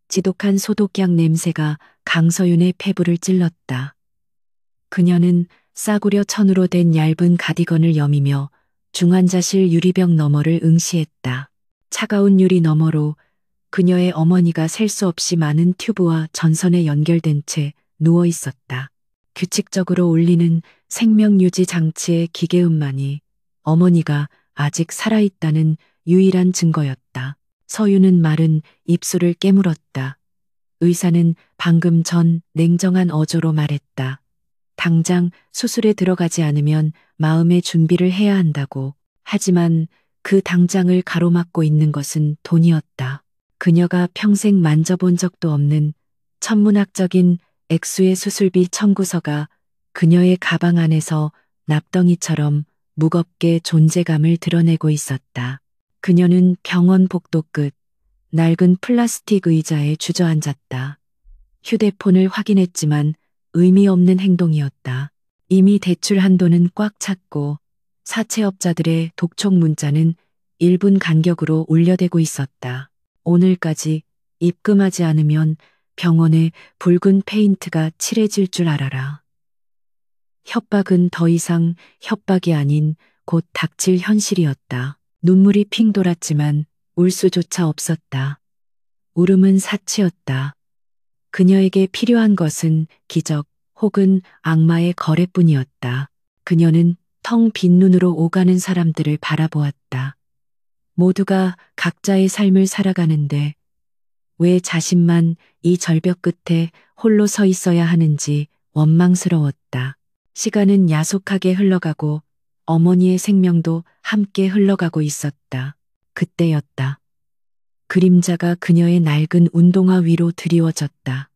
지독한 소독약 냄새가 강서윤의 폐부를 찔렀다. 그녀는 싸구려 천으로 된 얇은 가디건을 여미며 중환자실 유리벽 너머를 응시했다. 차가운 유리 너머로 그녀의 어머니가 셀 수 없이 많은 튜브와 전선에 연결된 채 누워 있었다. 규칙적으로 울리는 생명유지 장치의 기계음만이 어머니가 아직 살아있다는 유일한 증거였다. 서유는 마른 입술을 깨물었다. 의사는 방금 전 냉정한 어조로 말했다. 당장 수술에 들어가지 않으면 마음의 준비를 해야 한다고. 하지만 그 당장을 가로막고 있는 것은 돈이었다. 그녀가 평생 만져본 적도 없는 천문학적인 액수의 수술비 청구서가 그녀의 가방 안에서 납덩이처럼 무겁게 존재감을 드러내고 있었다. 그녀는 병원 복도 끝 낡은 플라스틱 의자에 주저앉았다. 휴대폰을 확인했지만 의미 없는 행동이었다. 이미 대출 한도는 꽉 찼고 사채업자들의 독촉 문자는 1분 간격으로 울려대고 있었다. 오늘까지 입금하지 않으면 병원에 붉은 페인트가 칠해질 줄 알아라. 협박은 더 이상 협박이 아닌 곧 닥칠 현실이었다. 눈물이 핑 돌았지만 울 수조차 없었다. 울음은 사치였다. 그녀에게 필요한 것은 기적 혹은 악마의 거래뿐이었다. 그녀는 텅 빈 눈으로 오가는 사람들을 바라보았다. 모두가 각자의 삶을 살아가는데 왜 자신만 이 절벽 끝에 홀로 서 있어야 하는지 원망스러웠다. 시간은 야속하게 흘러가고 어머니의 생명도 함께 흘러가고 있었다. 그때였다. 그림자가 그녀의 낡은 운동화 위로 드리워졌다.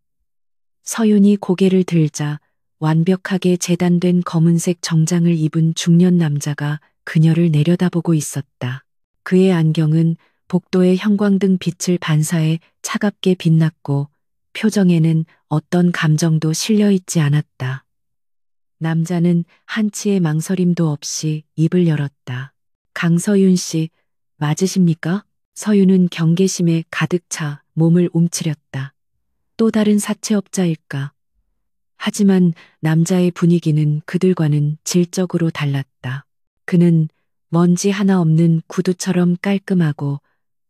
서윤이 고개를 들자 완벽하게 재단된 검은색 정장을 입은 중년 남자가 그녀를 내려다보고 있었다. 그의 안경은 복도의 형광등 빛을 반사해 차갑게 빛났고 표정에는 어떤 감정도 실려 있지 않았다. 남자는 한치의 망설임도 없이 입을 열었다. 강서윤 씨, 맞으십니까? 서윤은 경계심에 가득 차 몸을 움츠렸다. 또 다른 사채업자일까? 하지만 남자의 분위기는 그들과는 질적으로 달랐다. 그는 먼지 하나 없는 구두처럼 깔끔하고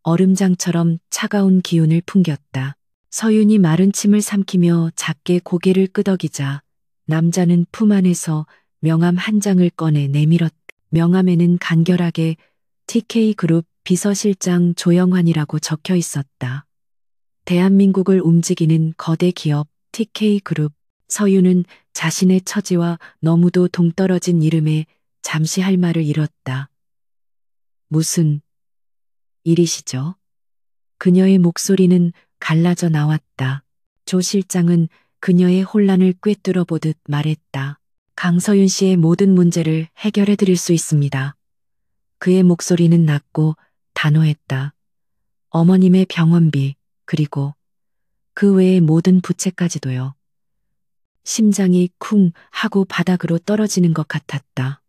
얼음장처럼 차가운 기운을 풍겼다. 서윤이 마른 침을 삼키며 작게 고개를 끄덕이자 남자는 품 안에서 명함 한 장을 꺼내 내밀었다. 명함에는 간결하게 TK그룹 비서실장 조영환이라고 적혀 있었다. 대한민국을 움직이는 거대 기업 TK그룹. 서윤은 자신의 처지와 너무도 동떨어진 이름에 잠시 할 말을 잃었다. 무슨 일이시죠? 그녀의 목소리는 갈라져 나왔다. 조 실장은 그녀의 혼란을 꿰뚫어 보듯 말했다. 강서윤 씨의 모든 문제를 해결해 드릴 수 있습니다. 그의 목소리는 낮고 단호했다. 어머님의 병원비, 그리고 그 외의 모든 부채까지도요. 심장이 쿵 하고 바닥으로 떨어지는 것 같았다.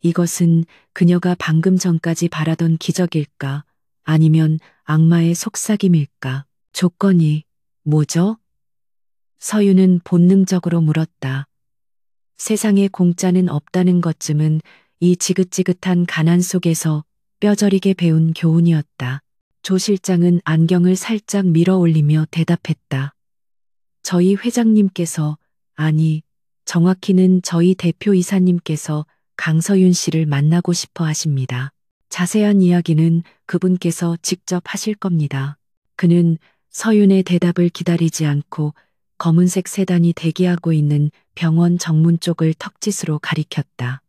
이것은 그녀가 방금 전까지 바라던 기적일까? 아니면 악마의 속삭임일까? 조건이 뭐죠? 서유는 본능적으로 물었다. 세상에 공짜는 없다는 것쯤은 이 지긋지긋한 가난 속에서 뼈저리게 배운 교훈이었다. 조 실장은 안경을 살짝 밀어 올리며 대답했다. 저희 회장님께서, 아니, 정확히는 저희 대표이사님께서 강서윤 씨를 만나고 싶어 하십니다. 자세한 이야기는 그분께서 직접 하실 겁니다. 그는 서윤의 대답을 기다리지 않고 검은색 세단이 대기하고 있는 병원 정문 쪽을 턱짓으로 가리켰다.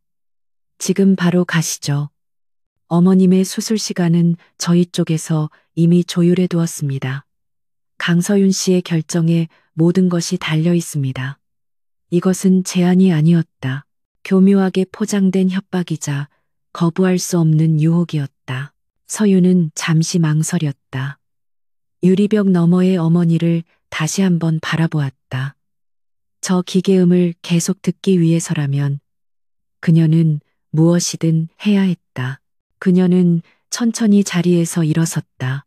지금 바로 가시죠. 어머님의 수술 시간은 저희 쪽에서 이미 조율해 두었습니다. 강서윤 씨의 결정에 모든 것이 달려 있습니다. 이것은 제안이 아니었다. 교묘하게 포장된 협박이자 거부할 수 없는 유혹이었다. 서윤은 잠시 망설였다. 유리벽 너머의 어머니를 다시 한번 바라보았다. 저 기계음을 계속 듣기 위해서라면 그녀는 무엇이든 해야 했다. 그녀는 천천히 자리에서 일어섰다.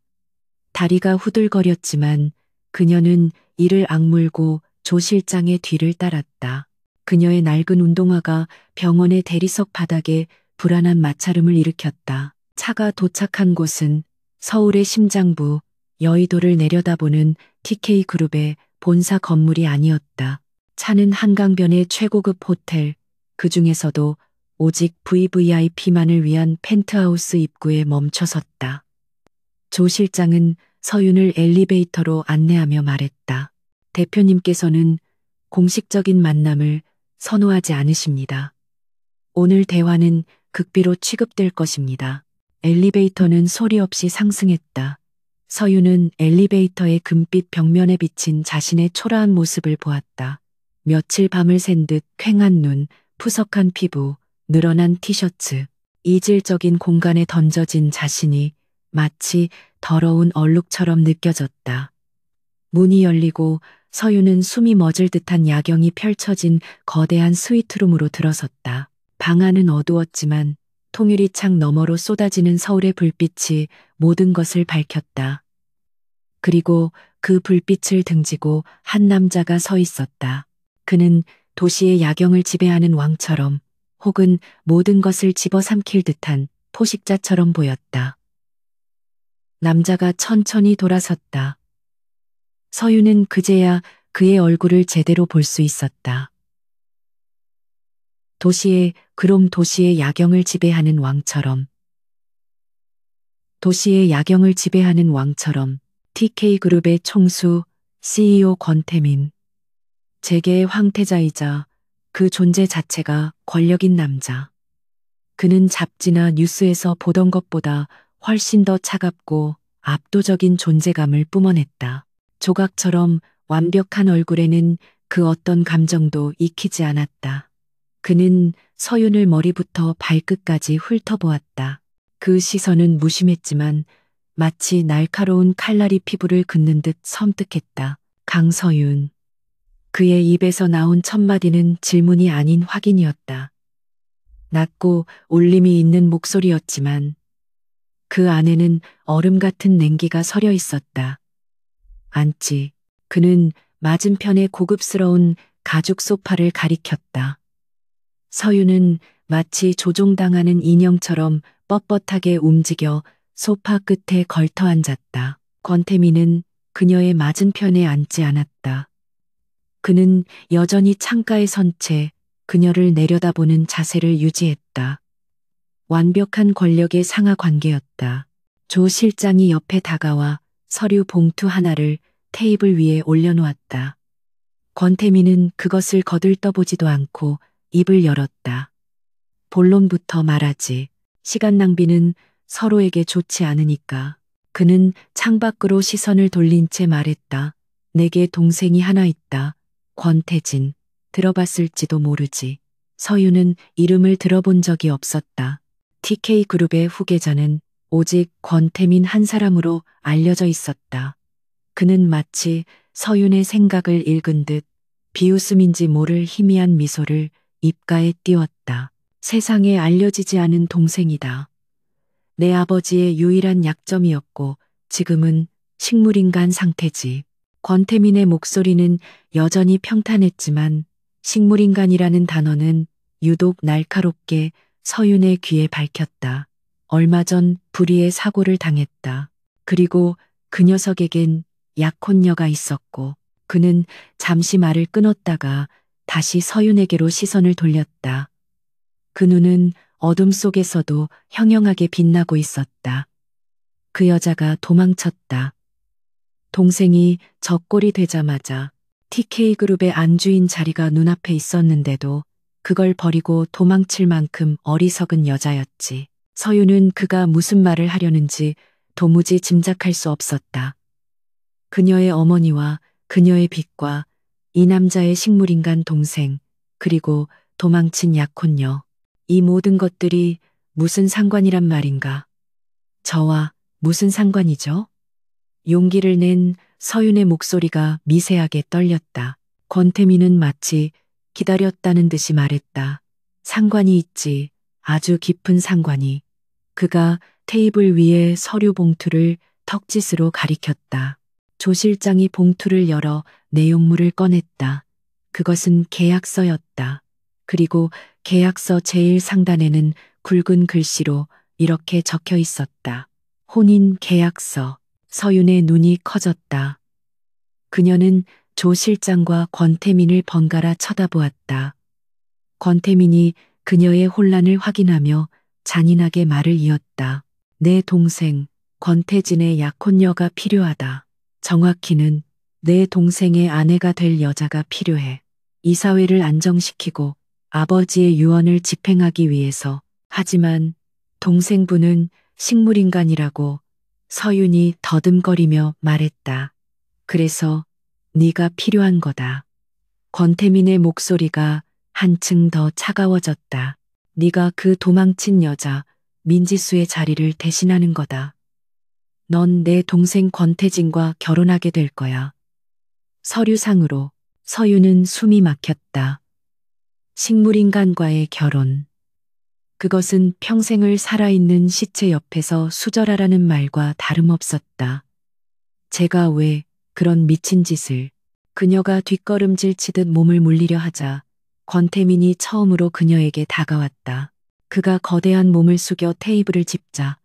다리가 후들거렸지만 그녀는 이를 악물고 조 실장의 뒤를 따랐다. 그녀의 낡은 운동화가 병원의 대리석 바닥에 불안한 마찰음을 일으켰다. 차가 도착한 곳은 서울의 심장부 여의도를 내려다보는 TK그룹의 본사 건물이 아니었다. 차는 한강변의 최고급 호텔, 그 중에서도 오직 VVIP만을 위한 펜트하우스 입구에 멈춰섰다. 조 실장은 서윤을 엘리베이터로 안내하며 말했다. 대표님께서는 공식적인 만남을 선호하지 않으십니다. 오늘 대화는 극비로 취급될 것입니다. 엘리베이터는 소리 없이 상승했다. 서윤은 엘리베이터의 금빛 벽면에 비친 자신의 초라한 모습을 보았다. 며칠 밤을 샌 듯 퀭한 눈, 푸석한 피부, 늘어난 티셔츠, 이질적인 공간에 던져진 자신이 마치 더러운 얼룩처럼 느껴졌다. 문이 열리고 서윤은 숨이 멎을 듯한 야경이 펼쳐진 거대한 스위트룸으로 들어섰다. 방 안은 어두웠지만 통유리창 너머로 쏟아지는 서울의 불빛이 모든 것을 밝혔다. 그리고 그 불빛을 등지고 한 남자가 서 있었다. 그는 도시의 야경을 지배하는 왕처럼 혹은 모든 것을 집어삼킬 듯한 포식자처럼 보였다. 남자가 천천히 돌아섰다. 서윤은 그제야 그의 얼굴을 제대로 볼 수 있었다. 도시의 야경을 지배하는 왕처럼. 도시의 야경을 지배하는 왕처럼 TK그룹의 총수 CEO 권태민. 재계의 황태자이자 그 존재 자체가 권력인 남자. 그는 잡지나 뉴스에서 보던 것보다 훨씬 더 차갑고 압도적인 존재감을 뿜어냈다. 조각처럼 완벽한 얼굴에는 그 어떤 감정도 익히지 않았다. 그는 서윤을 머리부터 발끝까지 훑어보았다. 그 시선은 무심했지만 마치 날카로운 칼날이 피부를 긋는 듯 섬뜩했다. 강서윤. 그의 입에서 나온 첫 마디는 질문이 아닌 확인이었다. 낮고 울림이 있는 목소리였지만 그 안에는 얼음 같은 냉기가 서려 있었다. 앉지. 그는 맞은편의 고급스러운 가죽 소파를 가리켰다. 서윤은 마치 조종당하는 인형처럼 뻣뻣하게 움직여 소파 끝에 걸터 앉았다. 권태민은 그녀의 맞은편에 앉지 않았다. 그는 여전히 창가에 선 채 그녀를 내려다보는 자세를 유지했다. 완벽한 권력의 상하 관계였다. 조 실장이 옆에 다가와 서류 봉투 하나를 테이블 위에 올려놓았다. 권태민은 그것을 거들떠보지도 않고 입을 열었다. 본론부터 말하지. 시간 낭비는 서로에게 좋지 않으니까. 그는 창밖으로 시선을 돌린 채 말했다. 내게 동생이 하나 있다. 권태진. 들어봤을지도 모르지. 서윤은 이름을 들어본 적이 없었다. TK그룹의 후계자는 오직 권태민 한 사람으로 알려져 있었다. 그는 마치 서윤의 생각을 읽은 듯 비웃음인지 모를 희미한 미소를 입가에 띄웠다. 세상에 알려지지 않은 동생이다. 내 아버지의 유일한 약점이었고 지금은 식물인간 상태지. 권태민의 목소리는 여전히 평탄했지만 식물인간이라는 단어는 유독 날카롭게 서윤의 귀에 밝혔다. 얼마 전 불의의 사고를 당했다. 그리고 그 녀석에겐 약혼녀가 있었고 그는 잠시 말을 끊었다가 다시 서윤에게로 시선을 돌렸다. 그 눈은 어둠 속에서도 형형하게 빛나고 있었다. 그 여자가 도망쳤다. 동생이 적골이 되자마자 TK그룹의 안주인 자리가 눈앞에 있었는데도 그걸 버리고 도망칠 만큼 어리석은 여자였지. 서윤은 그가 무슨 말을 하려는지 도무지 짐작할 수 없었다. 그녀의 어머니와 그녀의 빚과 이 남자의 식물인간 동생, 그리고 도망친 약혼녀. 이 모든 것들이 무슨 상관이란 말인가? 저와 무슨 상관이죠? 용기를 낸 서윤의 목소리가 미세하게 떨렸다. 권태민은 마치 기다렸다는 듯이 말했다. 상관이 있지. 아주 깊은 상관이. 그가 테이블 위에 서류 봉투를 턱짓으로 가리켰다. 조 실장이 봉투를 열어 내용물을 꺼냈다. 그것은 계약서였다. 그리고 계약서 제일 상단에는 굵은 글씨로 이렇게 적혀 있었다. 혼인 계약서. 서윤의 눈이 커졌다. 그녀는 조 실장과 권태민을 번갈아 쳐다보았다. 권태민이 그녀의 혼란을 확인하며 잔인하게 말을 이었다. 내 동생, 권태진의 약혼녀가 필요하다. 정확히는 내 동생의 아내가 될 여자가 필요해. 이 사회를 안정시키고 아버지의 유언을 집행하기 위해서. 하지만 동생분은 식물인간이라고 서윤이 더듬거리며 말했다. 그래서 네가 필요한 거다. 권태민의 목소리가 한층 더 차가워졌다. 네가 그 도망친 여자 민지수의 자리를 대신하는 거다. 넌 내 동생 권태진과 결혼하게 될 거야. 서류상으로 서윤은 숨이 막혔다. 식물인간과의 결혼. 그것은 평생을 살아있는 시체 옆에서 수절하라는 말과 다름없었다. 제가 왜 그런 미친 짓을. 그녀가 뒷걸음질 치듯 몸을 물리려 하자 권태민이 처음으로 그녀에게 다가왔다. 그가 거대한 몸을 숙여 테이블을 짚자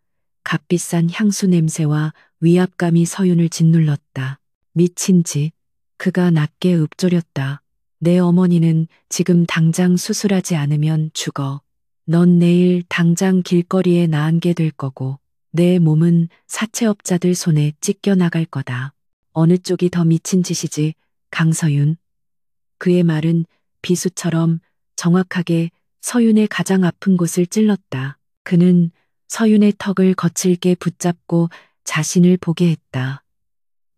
값비싼 향수 냄새와 위압감이 서윤을 짓눌렀다. 미친 짓. 그가 낮게 읊조렸다. 내 어머니는 지금 당장 수술하지 않으면 죽어. 넌 내일 당장 길거리에 나앉게 될 거고 내 몸은 사채업자들 손에 찢겨 나갈 거다. 어느 쪽이 더 미친 짓이지, 강서윤. 그의 말은 비수처럼 정확하게 서윤의 가장 아픈 곳을 찔렀다. 그는 서윤의 턱을 거칠게 붙잡고 자신을 보게 했다.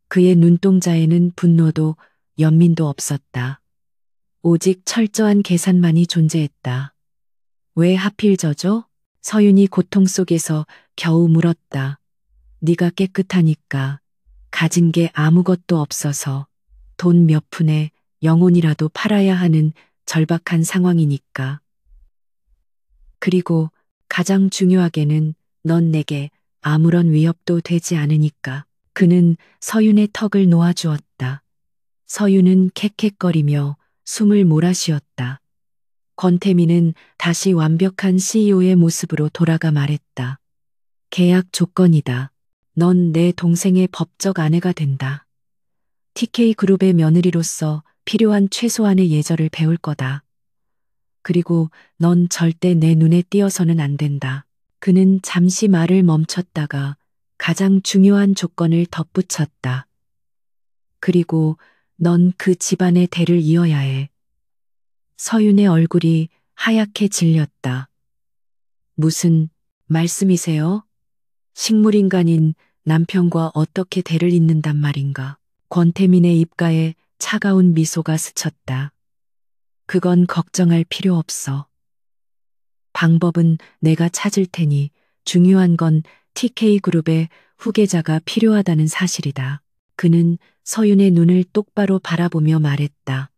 그의 눈동자에는 분노도 연민도 없었다. 오직 철저한 계산만이 존재했다. 왜 하필 저죠? 서윤이 고통 속에서 겨우 물었다. 네가 깨끗하니까. 가진 게 아무것도 없어서 돈 몇 푼에 영혼이라도 팔아야 하는 절박한 상황이니까. 그리고 가장 중요하게는 넌 내게 아무런 위협도 되지 않으니까. 그는 서윤의 턱을 놓아주었다. 서윤은 캑캑거리며 숨을 몰아쉬었다. 권태민은 다시 완벽한 CEO의 모습으로 돌아가 말했다. 계약 조건이다. 넌 내 동생의 법적 아내가 된다. TK그룹의 며느리로서 필요한 최소한의 예절을 배울 거다. 그리고 넌 절대 내 눈에 띄어서는 안 된다. 그는 잠시 말을 멈췄다가 가장 중요한 조건을 덧붙였다. 그리고 넌 그 집안의 대를 이어야 해. 서윤의 얼굴이 하얗게 질렸다. 무슨 말씀이세요? 식물인간인 남편과 어떻게 대를 잇는단 말인가. 권태민의 입가에 차가운 미소가 스쳤다. 그건 걱정할 필요 없어. 방법은 내가 찾을 테니 중요한 건 TK그룹의 후계자가 필요하다는 사실이다. 그는 서윤의 눈을 똑바로 바라보며 말했다.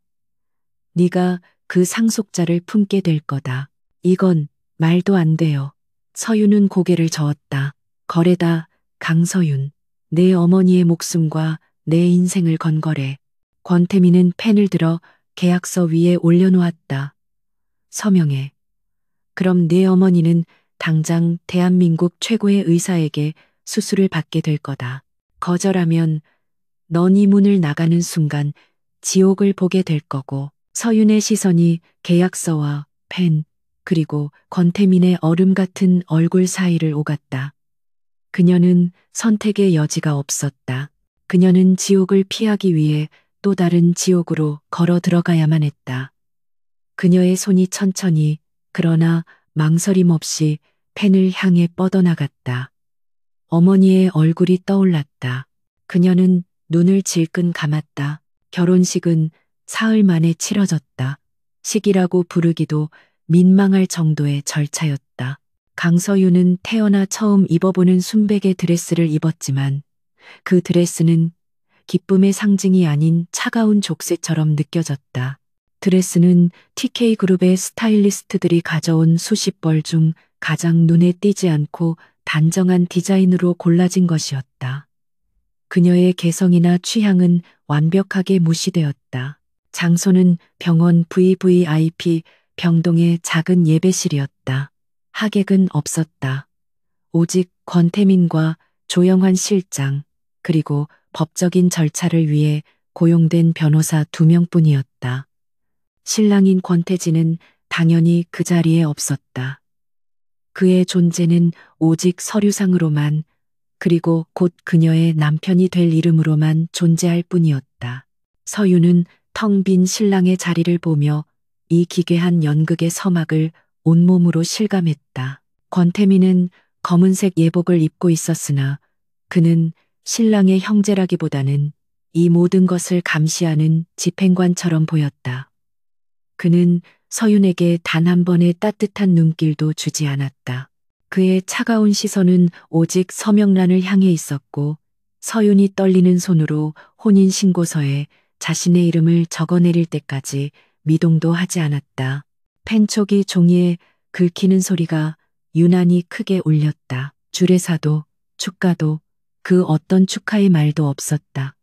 네가 그 상속자를 품게 될 거다. 이건 말도 안 돼요. 서윤은 고개를 저었다. 거래다, 강서윤. 내 어머니의 목숨과 내 인생을 건 거래. 권태민은 펜을 들어 계약서 위에 올려놓았다. 서명해. 그럼 내 어머니는 당장 대한민국 최고의 의사에게 수술을 받게 될 거다. 거절하면 넌 이 문을 나가는 순간 지옥을 보게 될 거고. 서윤의 시선이 계약서와 펜, 그리고 권태민의 얼음 같은 얼굴 사이를 오갔다. 그녀는 선택의 여지가 없었다. 그녀는 지옥을 피하기 위해 또 다른 지옥으로 걸어 들어가야만 했다. 그녀의 손이 천천히 그러나 망설임 없이 펜을 향해 뻗어나갔다. 어머니의 얼굴이 떠올랐다. 그녀는 눈을 질끈 감았다. 결혼식은 사흘 만에 치러졌다. 식이라고 부르기도 민망할 정도의 절차였다. 강서윤은 태어나 처음 입어보는 순백의 드레스를 입었지만 그 드레스는 기쁨의 상징이 아닌 차가운 족쇄처럼 느껴졌다. 드레스는 TK그룹의 스타일리스트들이 가져온 수십 벌 중 가장 눈에 띄지 않고 단정한 디자인으로 골라진 것이었다. 그녀의 개성이나 취향은 완벽하게 무시되었다. 장소는 병원 VVIP 병동의 작은 예배실이었다. 하객은 없었다. 오직 권태민과 조영환 실장, 그리고 법적인 절차를 위해 고용된 변호사 2명뿐이었다. 신랑인 권태진은 당연히 그 자리에 없었다. 그의 존재는 오직 서류상으로만, 그리고 곧 그녀의 남편이 될 이름으로만 존재할 뿐이었다. 서유는 텅 빈 신랑의 자리를 보며 이 기괴한 연극의 서막을 온몸으로 실감했다. 권태민은 검은색 예복을 입고 있었으나 그는 신랑의 형제라기보다는 이 모든 것을 감시하는 집행관처럼 보였다. 그는 서윤에게 단 한 번의 따뜻한 눈길도 주지 않았다. 그의 차가운 시선은 오직 서명란을 향해 있었고 서윤이 떨리는 손으로 혼인신고서에 자신의 이름을 적어내릴 때까지 미동도 하지 않았다. 펜촉이 종이에 긁히는 소리가 유난히 크게 울렸다. 주례사도 축가도 그 어떤 축하의 말도 없었다.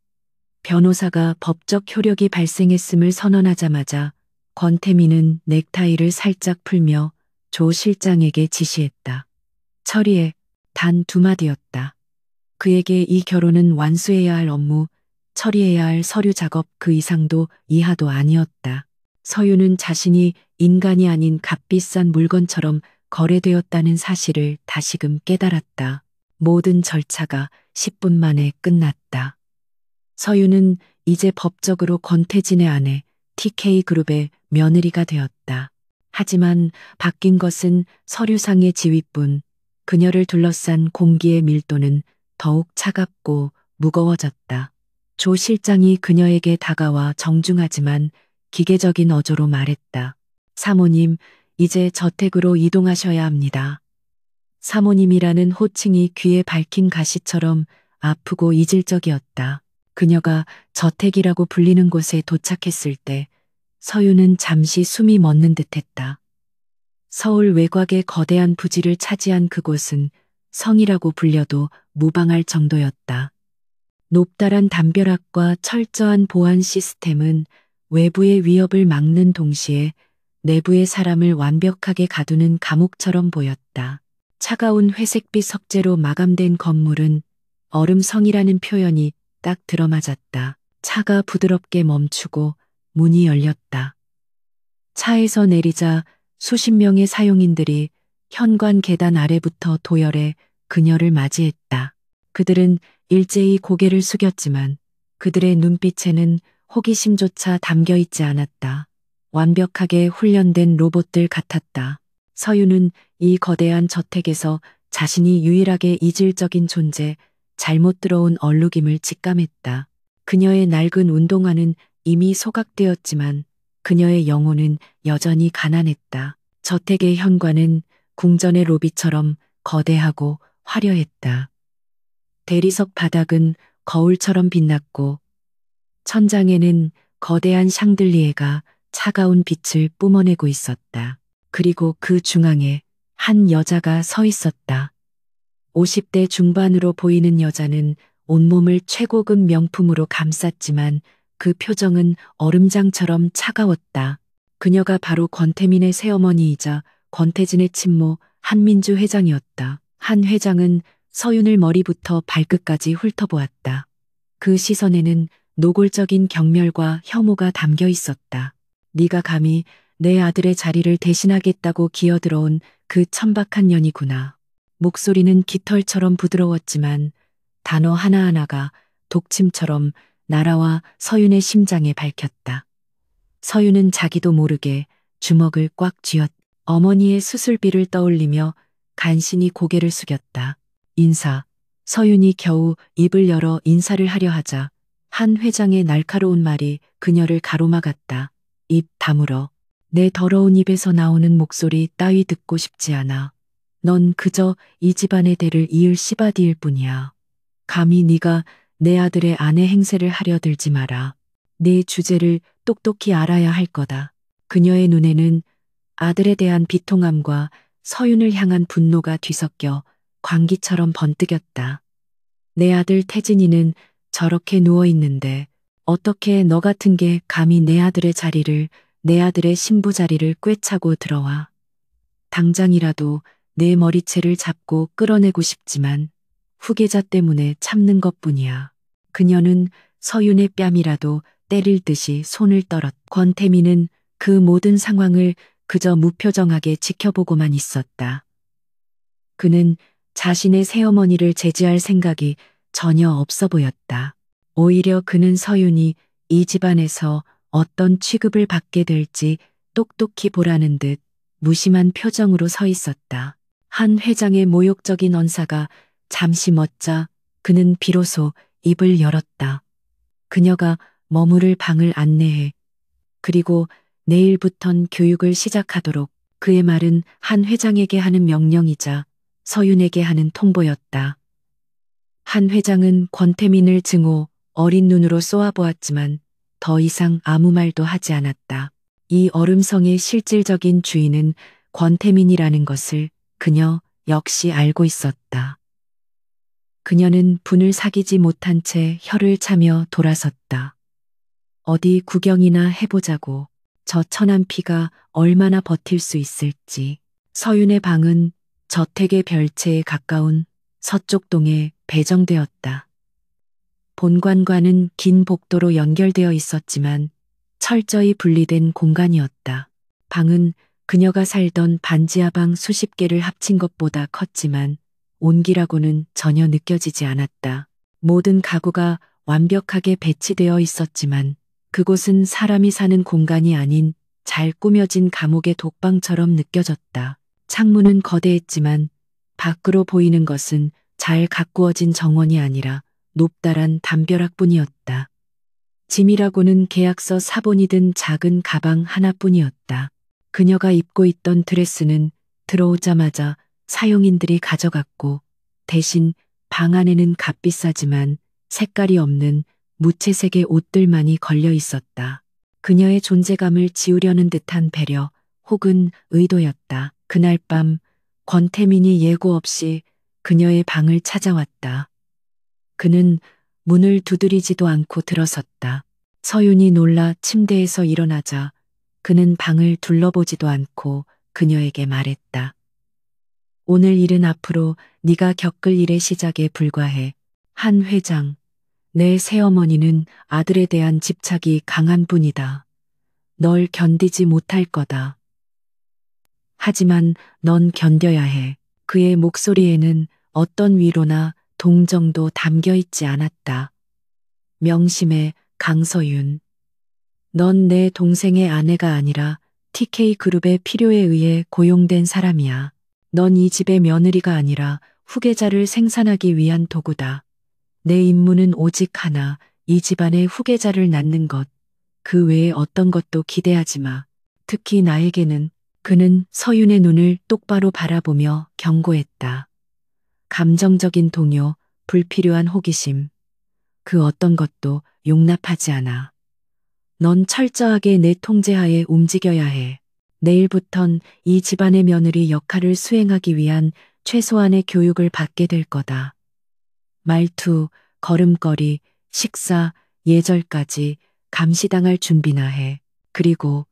변호사가 법적 효력이 발생했음을 선언하자마자 권태민은 넥타이를 살짝 풀며 조 실장에게 지시했다. 처리해. 단 2마디였다. 그에게 이 결혼은 완수해야 할 업무, 처리해야 할 서류 작업 그 이상도 이하도 아니었다. 서유는 자신이 인간이 아닌 값비싼 물건처럼 거래되었다는 사실을 다시금 깨달았다. 모든 절차가 10분 만에 끝났다. 서유는 이제 법적으로 권태진의 아내 TK그룹의 며느리가 되었다. 하지만 바뀐 것은 서류상의 지위뿐, 그녀를 둘러싼 공기의 밀도는 더욱 차갑고 무거워졌다. 조 실장이 그녀에게 다가와 정중하지만 기계적인 어조로 말했다. 사모님, 이제 저택으로 이동하셔야 합니다. 사모님이라는 호칭이 귀에 밝힌 가시처럼 아프고 이질적이었다. 그녀가 저택이라고 불리는 곳에 도착했을 때 서유는 잠시 숨이 멎는 듯했다. 서울 외곽의 거대한 부지를 차지한 그곳은 성이라고 불려도 무방할 정도였다. 높다란 담벼락과 철저한 보안 시스템은 외부의 위협을 막는 동시에 내부의 사람을 완벽하게 가두는 감옥처럼 보였다. 차가운 회색빛 석재로 마감된 건물은 얼음성이라는 표현이 딱 들어맞았다. 차가 부드럽게 멈추고 문이 열렸다. 차에서 내리자 수십 명의 사용인들이 현관 계단 아래부터 도열해 그녀를 맞이했다. 그들은 일제히 고개를 숙였지만 그들의 눈빛에는 호기심조차 담겨 있지 않았다. 완벽하게 훈련된 로봇들 같았다. 서유는 이 거대한 저택에서 자신이 유일하게 이질적인 존재, 잘못 들어온 얼룩임을 직감했다. 그녀의 낡은 운동화는 이미 소각되었지만 그녀의 영혼은 여전히 가난했다. 저택의 현관은 궁전의 로비처럼 거대하고 화려했다. 대리석 바닥은 거울처럼 빛났고 천장에는 거대한 샹들리에가 차가운 빛을 뿜어내고 있었다. 그리고 그 중앙에 한 여자가 서 있었다. 50대 중반으로 보이는 여자는 온몸을 최고급 명품으로 감쌌지만 그 표정은 얼음장처럼 차가웠다. 그녀가 바로 권태민의 새어머니이자 권태진의 친모 한민주 회장이었다. 한 회장은 서윤을 머리부터 발끝까지 훑어보았다. 그 시선에는 노골적인 경멸과 혐오가 담겨 있었다. 네가 감히 내 아들의 자리를 대신하겠다고 기어들어온 그 천박한 년이구나. 목소리는 깃털처럼 부드러웠지만 단어 하나하나가 독침처럼 나라와 서윤의 심장에 밝혔다. 서윤은 자기도 모르게 주먹을 꽉 쥐었다. 어머니의 수술비를 떠올리며 간신히 고개를 숙였다. 인사. 서윤이 겨우 입을 열어 인사를 하려 하자 한 회장의 날카로운 말이 그녀를 가로막았다. 입 다물어. 내 더러운 입에서 나오는 목소리 따위 듣고 싶지 않아. 넌 그저 이 집안의 대를 이을 씨바디일 뿐이야. 감히 네가 내 아들의 아내 행세를 하려 들지 마라. 네 주제를 똑똑히 알아야 할 거다. 그녀의 눈에는 아들에 대한 비통함과 서윤을 향한 분노가 뒤섞여 광기처럼 번뜩였다. 내 아들 태진이는 저렇게 누워 있는데 어떻게 너 같은 게 감히 내 아들의 자리를, 내 아들의 신부 자리를 꿰차고 들어와. 당장이라도 내 머리채를 잡고 끌어내고 싶지만 후계자 때문에 참는 것뿐이야. 그녀는 서윤의 뺨이라도 때릴 듯이 손을 떨었. 권태민은 그 모든 상황을 그저 무표정하게 지켜보고만 있었다. 그는 자신의 새어머니를 제지할 생각이 전혀 없어 보였다. 오히려 그는 서윤이 이 집안에서 어떤 취급을 받게 될지 똑똑히 보라는 듯 무심한 표정으로 서 있었다. 한 회장의 모욕적인 언사가 잠시 멎자 그는 비로소 입을 열었다. 그녀가 머무를 방을 안내해 그리고 내일부턴 교육을 시작하도록. 그의 말은 한 회장에게 하는 명령이자 서윤에게 하는 통보였다. 한 회장은 권태민을 증오, 어린 눈으로 쏘아보았지만 더 이상 아무 말도 하지 않았다. 이 얼음성의 실질적인 주인은 권태민이라는 것을 그녀 역시 알고 있었다. 그녀는 분을 사귀지 못한 채 혀를 차며 돌아섰다. 어디 구경이나 해보자고. 저 천한 피가 얼마나 버틸 수 있을지. 서윤의 방은 저택의 별채에 가까운 서쪽 동에 배정되었다. 본관과는 긴 복도로 연결되어 있었지만 철저히 분리된 공간이었다. 방은 그녀가 살던 반지하방 수십 개를 합친 것보다 컸지만 온기라고는 전혀 느껴지지 않았다. 모든 가구가 완벽하게 배치되어 있었지만 그곳은 사람이 사는 공간이 아닌 잘 꾸며진 감옥의 독방처럼 느껴졌다. 창문은 거대했지만 밖으로 보이는 것은 잘 가꾸어진 정원이 아니라 높다란 담벼락뿐이었다. 짐이라고는 계약서 사본이 든 작은 가방 하나뿐이었다. 그녀가 입고 있던 드레스는 들어오자마자 사용인들이 가져갔고 대신 방 안에는 값비싸지만 색깔이 없는 무채색의 옷들만이 걸려 있었다. 그녀의 존재감을 지우려는 듯한 배려 혹은 의도였다. 그날 밤 권태민이 예고 없이 그녀의 방을 찾아왔다. 그는 문을 두드리지도 않고 들어섰다. 서윤이 놀라 침대에서 일어나자 그는 방을 둘러보지도 않고 그녀에게 말했다. 오늘 일은 앞으로 네가 겪을 일의 시작에 불과해. 한 회장, 내 새어머니는 아들에 대한 집착이 강한 분이다. 널 견디지 못할 거다. 하지만 넌 견뎌야 해. 그의 목소리에는 어떤 위로나 동정도 담겨 있지 않았다. 명심해, 강서윤. 넌 내 동생의 아내가 아니라 TK그룹의 필요에 의해 고용된 사람이야. 넌 이 집의 며느리가 아니라 후계자를 생산하기 위한 도구다. 내 임무는 오직 하나, 이 집안의 후계자를 낳는 것. 그 외에 어떤 것도 기대하지 마. 특히 나에게는. 그는 서윤의 눈을 똑바로 바라보며 경고했다. 감정적인 동요, 불필요한 호기심. 그 어떤 것도 용납하지 않아. 넌 철저하게 내 통제하에 움직여야 해. 내일부턴 이 집안의 며느리 역할을 수행하기 위한 최소한의 교육을 받게 될 거다. 말투, 걸음걸이, 식사, 예절까지 감시당할 준비나 해. 그리고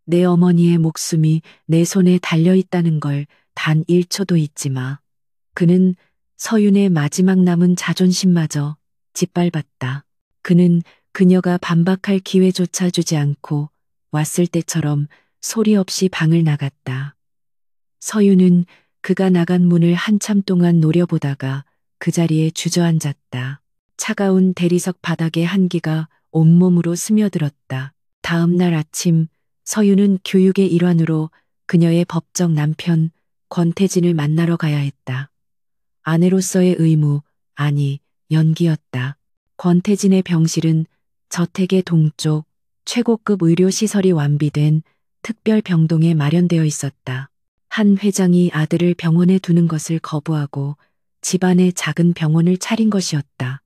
내 어머니의 목숨이 내 손에 달려 있다는 걸 단 1초도 잊지 마. 그는 서윤의 마지막 남은 자존심마저 짓밟았다. 그는 그녀가 반박할 기회조차 주지 않고 왔을 때처럼 소리 없이 방을 나갔다. 서윤은 그가 나간 문을 한참 동안 노려보다가 그 자리에 주저앉았다. 차가운 대리석 바닥의 한기가 온몸으로 스며들었다. 다음 날 아침 서윤은 교육의 일환으로 그녀의 법적 남편 권태진을 만나러 가야 했다. 아내로서의 의무, 아니 연기였다. 권태진의 병실은 저택의 동쪽 최고급 의료시설이 완비된 특별 병동에 마련되어 있었다. 한 회장이 아들을 병원에 두는 것을 거부하고 집안에 작은 병원을 차린 것이었다.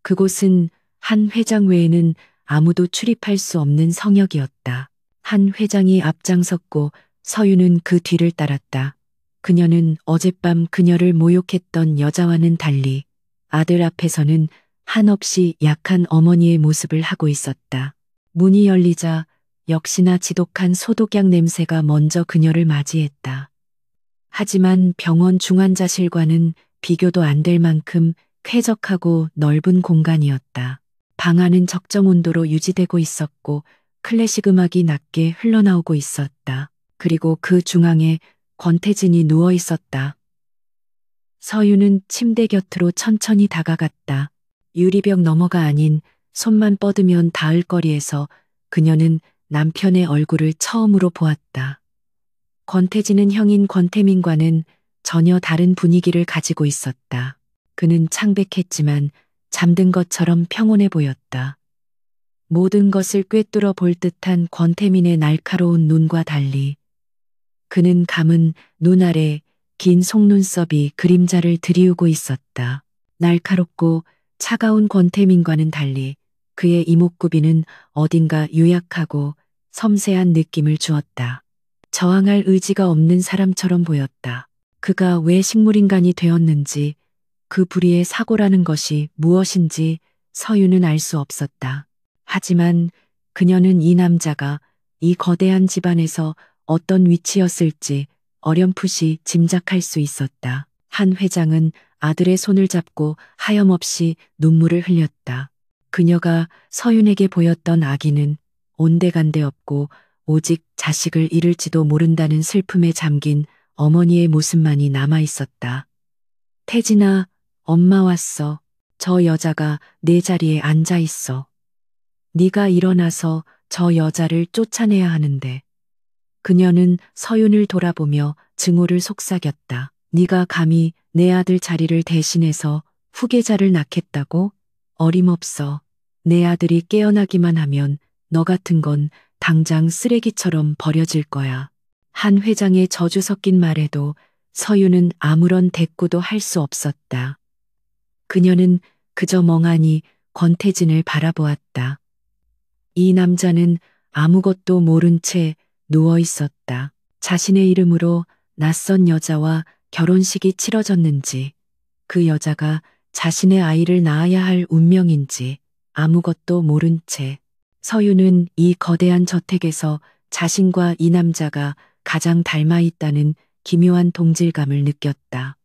그곳은 한 회장 외에는 아무도 출입할 수 없는 성역이었다. 한 회장이 앞장섰고 서윤은 그 뒤를 따랐다. 그녀는 어젯밤 그녀를 모욕했던 여자와는 달리 아들 앞에서는 한없이 약한 어머니의 모습을 하고 있었다. 문이 열리자 역시나 지독한 소독약 냄새가 먼저 그녀를 맞이했다. 하지만 병원 중환자실과는 비교도 안 될 만큼 쾌적하고 넓은 공간이었다. 방 안은 적정 온도로 유지되고 있었고 클래식 음악이 낮게 흘러나오고 있었다. 그리고 그 중앙에 권태진이 누워 있었다. 서유는 침대 곁으로 천천히 다가갔다. 유리벽 너머가 아닌 손만 뻗으면 닿을 거리에서 그녀는 남편의 얼굴을 처음으로 보았다. 권태진은 형인 권태민과는 전혀 다른 분위기를 가지고 있었다. 그는 창백했지만 잠든 것처럼 평온해 보였다. 모든 것을 꿰뚫어 볼 듯한 권태민의 날카로운 눈과 달리 그는 감은 눈 아래 긴 속눈썹이 그림자를 드리우고 있었다. 날카롭고 차가운 권태민과는 달리 그의 이목구비는 어딘가 유약하고 섬세한 느낌을 주었다. 저항할 의지가 없는 사람처럼 보였다. 그가 왜 식물인간이 되었는지, 그 불의의 사고라는 것이 무엇인지 서유는 알 수 없었다. 하지만 그녀는 이 남자가 이 거대한 집안에서 어떤 위치였을지 어렴풋이 짐작할 수 있었다. 한 회장은 아들의 손을 잡고 하염없이 눈물을 흘렸다. 그녀가 서윤에게 보였던 아기는 온데간데 없고 오직 자식을 잃을지도 모른다는 슬픔에 잠긴 어머니의 모습만이 남아 있었다. 태진아, 엄마 왔어. 저 여자가 내 자리에 앉아 있어. 네가 일어나서 저 여자를 쫓아내야 하는데. 그녀는 서윤을 돌아보며 증오를 속삭였다. 네가 감히 내 아들 자리를 대신해서 후계자를 낳겠다고? 어림없어. 내 아들이 깨어나기만 하면 너 같은 건 당장 쓰레기처럼 버려질 거야. 한 회장의 저주 섞인 말에도 서윤은 아무런 대꾸도 할 수 없었다. 그녀는 그저 멍하니 권태진을 바라보았다. 이 남자는 아무것도 모른 채 누워 있었다. 자신의 이름으로 낯선 여자와 결혼식이 치러졌는지, 그 여자가 자신의 아이를 낳아야 할 운명인지 아무것도 모른 채 서유는 이 거대한 저택에서 자신과 이 남자가 가장 닮아 있다는 기묘한 동질감을 느꼈다.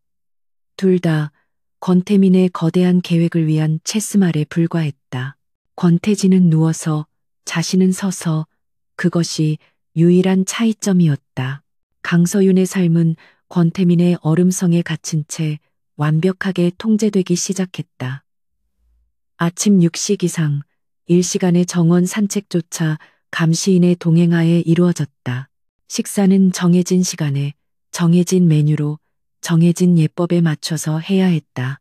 둘 다 권태민의 거대한 계획을 위한 체스말에 불과했다. 권태진은 누워서 자신은 서서 그것이 유일한 차이점이었다. 강서윤의 삶은 권태민의 얼음성에 갇힌 채 완벽하게 통제되기 시작했다. 아침 6시 기상, 일시간의 정원 산책조차 감시인의 동행하에 이루어졌다. 식사는 정해진 시간에, 정해진 메뉴로, 정해진 예법에 맞춰서 해야 했다.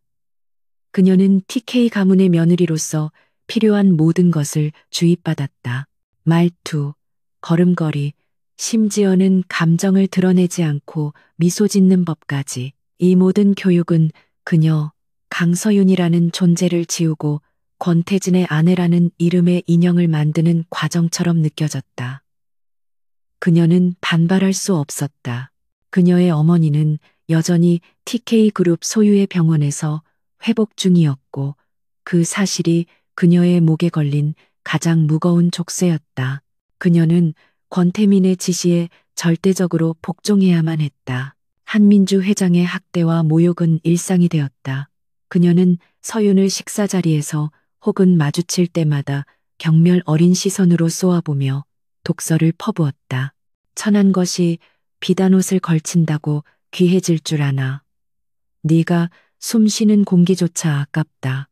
그녀는 TK 가문의 며느리로서 필요한 모든 것을 주입받았다. 말투, 걸음걸이, 심지어는 감정을 드러내지 않고 미소 짓는 법까지. 이 모든 교육은 그녀, 강서윤이라는 존재를 지우고 권태진의 아내라는 이름의 인형을 만드는 과정처럼 느껴졌다. 그녀는 반발할 수 없었다. 그녀의 어머니는 여전히 TK그룹 소유의 병원에서 회복 중이었고 그 사실이 그녀의 목에 걸린 가장 무거운 족쇄였다. 그녀는 권태민의 지시에 절대적으로 복종해야만 했다. 한민주 회장의 학대와 모욕은 일상이 되었다. 그녀는 서윤을 식사 자리에서 혹은 마주칠 때마다 경멸 어린 시선으로 쏘아보며 독서를 퍼부었다. 천한 것이 비단 옷을 걸친다고 귀해질 줄 아나. 네가 숨 쉬는 공기조차 아깝다.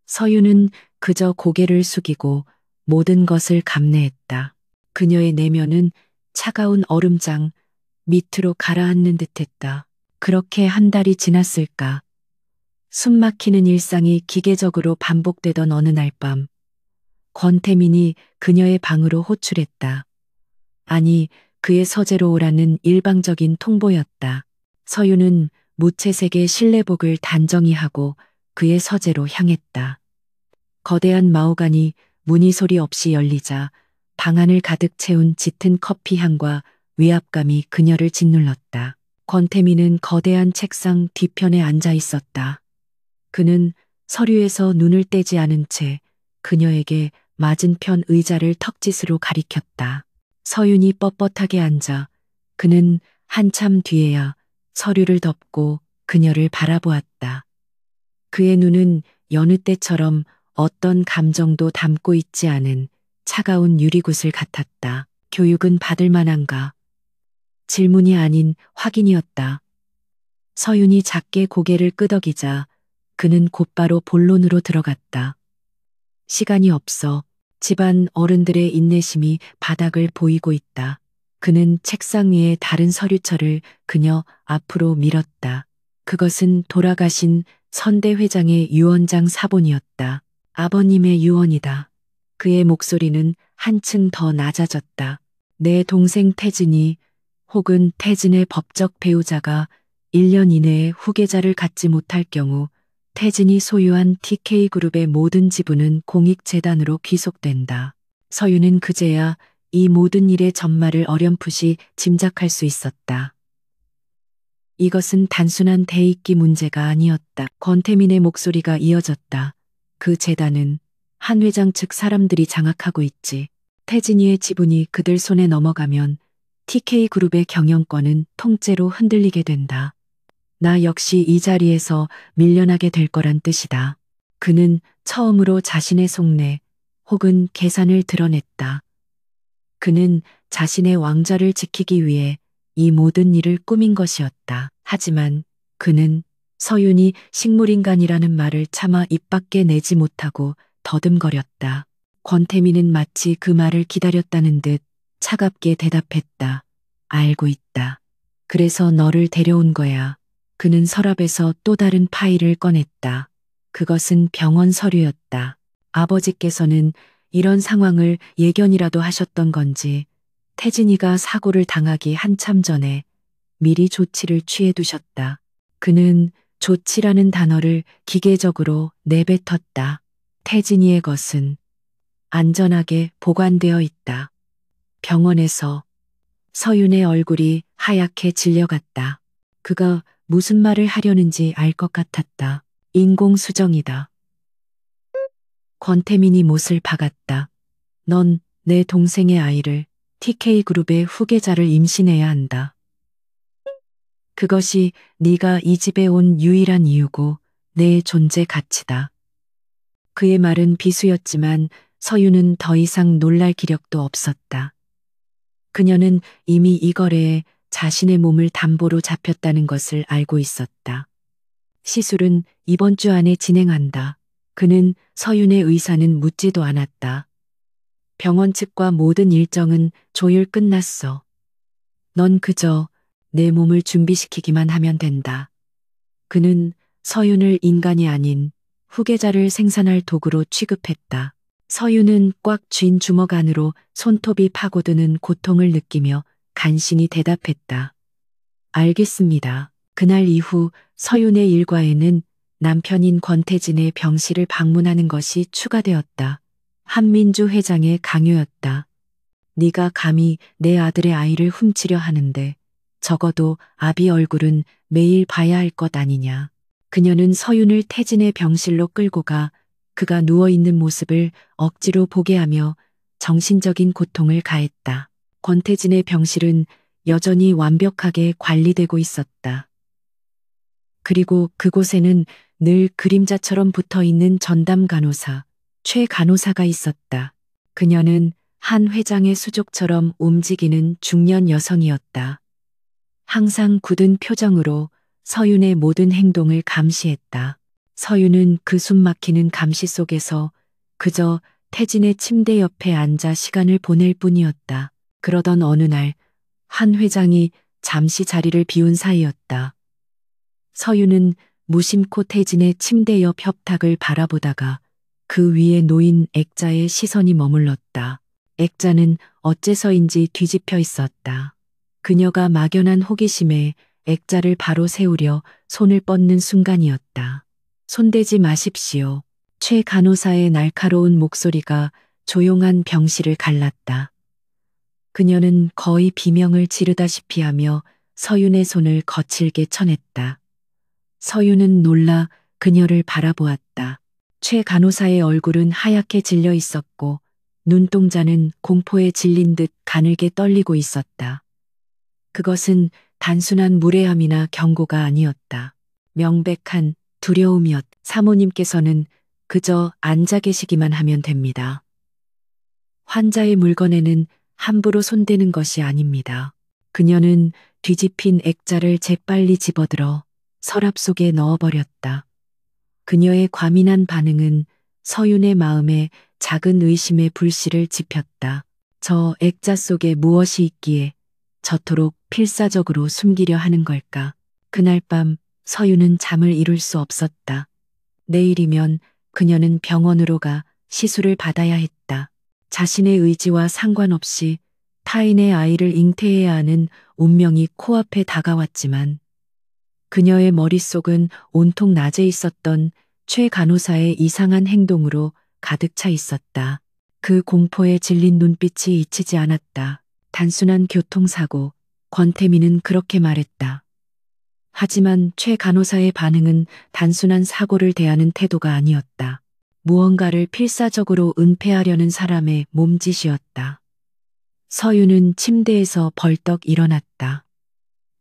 서윤은 그저 고개를 숙이고 모든 것을 감내했다. 그녀의 내면은 차가운 얼음장 밑으로 가라앉는 듯했다. 그렇게 한 달이 지났을까. 숨 막히는 일상이 기계적으로 반복되던 어느 날 밤, 권태민이 그녀의 방으로 호출했다. 아니, 그의 서재로 오라는 일방적인 통보였다. 서유는 무채색의 실내복을 단정히 하고 그의 서재로 향했다. 거대한 마호가니 문이 소리 없이 열리자 방 안을 가득 채운 짙은 커피 향과 위압감이 그녀를 짓눌렀다. 권태민은 거대한 책상 뒤편에 앉아 있었다. 그는 서류에서 눈을 떼지 않은 채 그녀에게 맞은편 의자를 턱짓으로 가리켰다. 서윤이 뻣뻣하게 앉아 그는 한참 뒤에야 서류를 덮고 그녀를 바라보았다. 그의 눈은 여느 때처럼 어떤 감정도 담고 있지 않은 차가운 유리구슬 같았다. 교육은 받을 만한가? 질문이 아닌 확인이었다. 서윤이 작게 고개를 끄덕이자 그는 곧바로 본론으로 들어갔다. 시간이 없어. 집안 어른들의 인내심이 바닥을 보이고 있다. 그는 책상 위에 다른 서류철을 그녀 앞으로 밀었다. 그것은 돌아가신 선대 회장의 유언장 사본이었다. 아버님의 유언이다. 그의 목소리는 한층 더 낮아졌다. 내 동생 태진이 혹은 태진의 법적 배우자가 1년 이내에 후계자를 갖지 못할 경우 태진이 소유한 TK그룹의 모든 지분은 공익재단으로 귀속된다. 서윤은 그제야 이 모든 일의 전말을 어렴풋이 짐작할 수 있었다. 이것은 단순한 대입기 문제가 아니었다. 권태민의 목소리가 이어졌다. 그 재단은 한 회장 측 사람들이 장악하고 있지. 태진이의 지분이 그들 손에 넘어가면 TK그룹의 경영권은 통째로 흔들리게 된다. 나 역시 이 자리에서 밀려나게 될 거란 뜻이다. 그는 처음으로 자신의 속내 혹은 계산을 드러냈다. 그는 자신의 왕좌를 지키기 위해 이 모든 일을 꾸민 것이었다. 하지만 그는 서윤이 식물인간이라는 말을 차마 입 밖에 내지 못하고 더듬거렸다. 권태민은 마치 그 말을 기다렸다는 듯 차갑게 대답했다. 알고 있다. 그래서 너를 데려온 거야. 그는 서랍에서 또 다른 파일을 꺼냈다. 그것은 병원 서류였다. 아버지께서는 이런 상황을 예견이라도 하셨던 건지 태진이가 사고를 당하기 한참 전에 미리 조치를 취해 두셨다. 그는 조치라는 단어를 기계적으로 내뱉었다. 태진이의 것은 안전하게 보관되어 있다. 병원에서 서윤의 얼굴이 하얗게 질려갔다. 그가 무슨 말을 하려는지 알 것 같았다. 인공수정이다. 권태민이 못을 박았다. 넌 내 동생의 아이를 TK그룹의 후계자를 임신해야 한다. 그것이 네가 이 집에 온 유일한 이유고 내 존재 가치다. 그의 말은 비수였지만 서윤은 더 이상 놀랄 기력도 없었다. 그녀는 이미 이 거래에 자신의 몸을 담보로 잡혔다는 것을 알고 있었다. 시술은 이번 주 안에 진행한다. 그는 서윤의 의사는 묻지도 않았다. 병원 측과 모든 일정은 조율 끝났어. 넌 그저 내 몸을 준비시키기만 하면 된다. 그는 서윤을 인간이 아닌 후계자를 생산할 도구로 취급했다. 서윤은 꽉 쥔 주먹 안으로 손톱이 파고드는 고통을 느끼며 간신히 대답했다. 알겠습니다. 그날 이후 서윤의 일과에는 남편인 권태진의 병실을 방문하는 것이 추가되었다. 한민주 회장의 강요였다. 네가 감히 내 아들의 아이를 훔치려 하는데 적어도 아비 얼굴은 매일 봐야 할 것 아니냐. 그녀는 서윤을 태진의 병실로 끌고 가 그가 누워있는 모습을 억지로 보게 하며 정신적인 고통을 가했다. 권태진의 병실은 여전히 완벽하게 관리되고 있었다. 그리고 그곳에는 늘 그림자처럼 붙어있는 전담 간호사, 최 간호사가 있었다. 그녀는 한 회장의 수족처럼 움직이는 중년 여성이었다. 항상 굳은 표정으로 서윤의 모든 행동을 감시했다. 서윤은 그 숨막히는 감시 속에서 그저 태진의 침대 옆에 앉아 시간을 보낼 뿐이었다. 그러던 어느 날 한 회장이 잠시 자리를 비운 사이였다. 서윤은 무심코 태진의 침대 옆 협탁을 바라보다가 그 위에 놓인 액자에 시선이 머물렀다. 액자는 어째서인지 뒤집혀 있었다. 그녀가 막연한 호기심에 액자를 바로 세우려 손을 뻗는 순간이었다. 손대지 마십시오. 최 간호사의 날카로운 목소리가 조용한 병실을 갈랐다. 그녀는 거의 비명을 지르다시피 하며 서윤의 손을 거칠게 쳐냈다. 서윤은 놀라 그녀를 바라보았다. 최 간호사의 얼굴은 하얗게 질려 있었고 눈동자는 공포에 질린 듯 가늘게 떨리고 있었다. 그것은 단순한 무례함이나 경고가 아니었다. 명백한 두려움이었다. 사모님께서는 그저 앉아 계시기만 하면 됩니다. 환자의 물건에는 함부로 손대는 것이 아닙니다. 그녀는 뒤집힌 액자를 재빨리 집어들어 서랍 속에 넣어버렸다. 그녀의 과민한 반응은 서윤의 마음에 작은 의심의 불씨를 지폈다. 저 액자 속에 무엇이 있기에 저토록 필사적으로 숨기려 하는 걸까? 그날 밤 서윤은 잠을 이룰 수 없었다. 내일이면 그녀는 병원으로 가 시술을 받아야 했다. 자신의 의지와 상관없이 타인의 아이를 잉태해야 하는 운명이 코앞에 다가왔지만 그녀의 머릿속은 온통 낮에 있었던 최 간호사의 이상한 행동으로 가득 차 있었다. 그 공포에 질린 눈빛이 잊히지 않았다. 단순한 교통사고, 권태민은 그렇게 말했다. 하지만 최 간호사의 반응은 단순한 사고를 대하는 태도가 아니었다. 무언가를 필사적으로 은폐하려는 사람의 몸짓이었다. 서윤은 침대에서 벌떡 일어났다.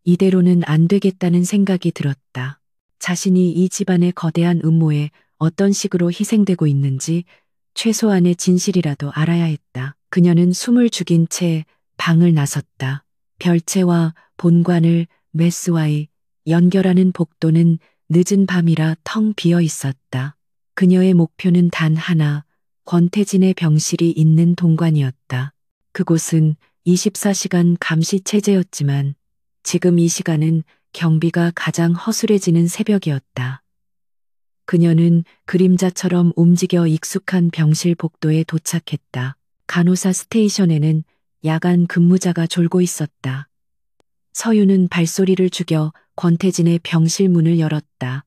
이대로는 안 되겠다는 생각이 들었다. 자신이 이 집안의 거대한 음모에 어떤 식으로 희생되고 있는지 최소한의 진실이라도 알아야 했다. 그녀는 숨을 죽인 채 방을 나섰다. 별채와 본관을 메스와의 연결하는 복도는 늦은 밤이라 텅 비어 있었다. 그녀의 목표는 단 하나, 권태진의 병실이 있는 동관이었다. 그곳은 24시간 감시 체제였지만 지금 이 시간은 경비가 가장 허술해지는 새벽이었다. 그녀는 그림자처럼 움직여 익숙한 병실 복도에 도착했다. 간호사 스테이션에는 야간 근무자가 졸고 있었다. 서윤은 발소리를 죽여 권태진의 병실 문을 열었다.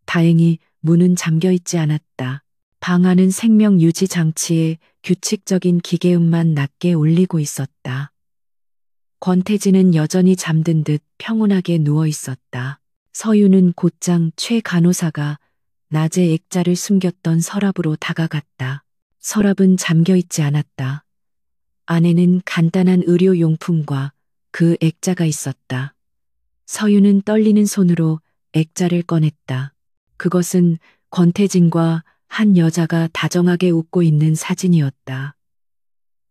다행히 문은 잠겨 있지 않았다. 방 안은 생명 유지 장치에 규칙적인 기계음만 낮게 울리고 있었다. 권태진은 여전히 잠든 듯 평온하게 누워 있었다. 서윤은 곧장 최 간호사가 낮에 액자를 숨겼던 서랍으로 다가갔다. 서랍은 잠겨 있지 않았다. 안에는 간단한 의료용품과 그 액자가 있었다. 서윤은 떨리는 손으로 액자를 꺼냈다. 그것은 권태진과 한 여자가 다정하게 웃고 있는 사진이었다.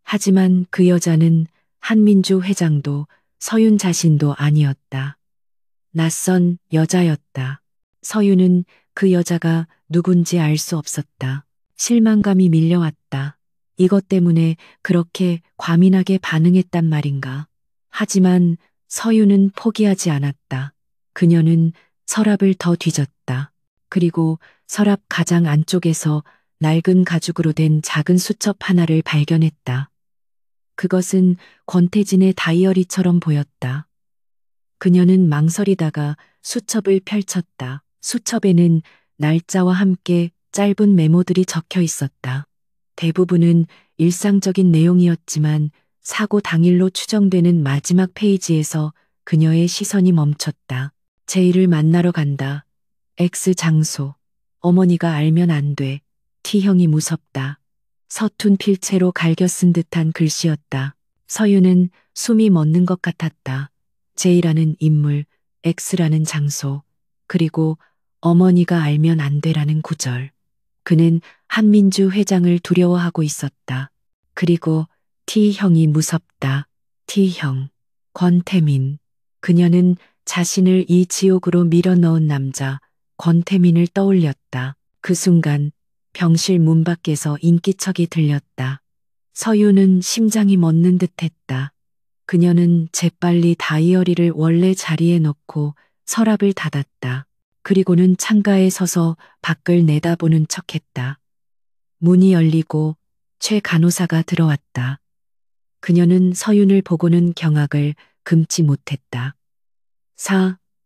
하지만 그 여자는 한민주 회장도 서윤 자신도 아니었다. 낯선 여자였다. 서윤은 그 여자가 누군지 알 수 없었다. 실망감이 밀려왔다. 이것 때문에 그렇게 과민하게 반응했단 말인가. 하지만 서윤은 포기하지 않았다. 그녀는 서랍을 더 뒤졌다. 그리고 서랍 가장 안쪽에서 낡은 가죽으로 된 작은 수첩 하나를 발견했다. 그것은 권태진의 다이어리처럼 보였다. 그녀는 망설이다가 수첩을 펼쳤다. 수첩에는 날짜와 함께 짧은 메모들이 적혀 있었다. 대부분은 일상적인 내용이었지만 사고 당일로 추정되는 마지막 페이지에서 그녀의 시선이 멈췄다. 제이를 만나러 간다. X 장소. 어머니가 알면 안 돼. T형이 무섭다. 서툰 필체로 갈겨 쓴 듯한 글씨였다. 서윤은 숨이 멎는 것 같았다. J라는 인물, X라는 장소, 그리고 어머니가 알면 안 돼라는 구절. 그는 한민주 회장을 두려워하고 있었다. 그리고 T형이 무섭다. T형. 권태민. 그녀는 자신을 이 지옥으로 밀어넣은 남자, 권태민을 떠올렸다. 그 순간 병실 문 밖에서 인기척이 들렸다. 서윤은 심장이 멎는 듯했다. 그녀는 재빨리 다이어리를 원래 자리에 넣고 서랍을 닫았다. 그리고는 창가에 서서 밖을 내다보는 척했다. 문이 열리고 최 간호사가 들어왔다. 그녀는 서윤을 보고는 경악을 금치 못했다.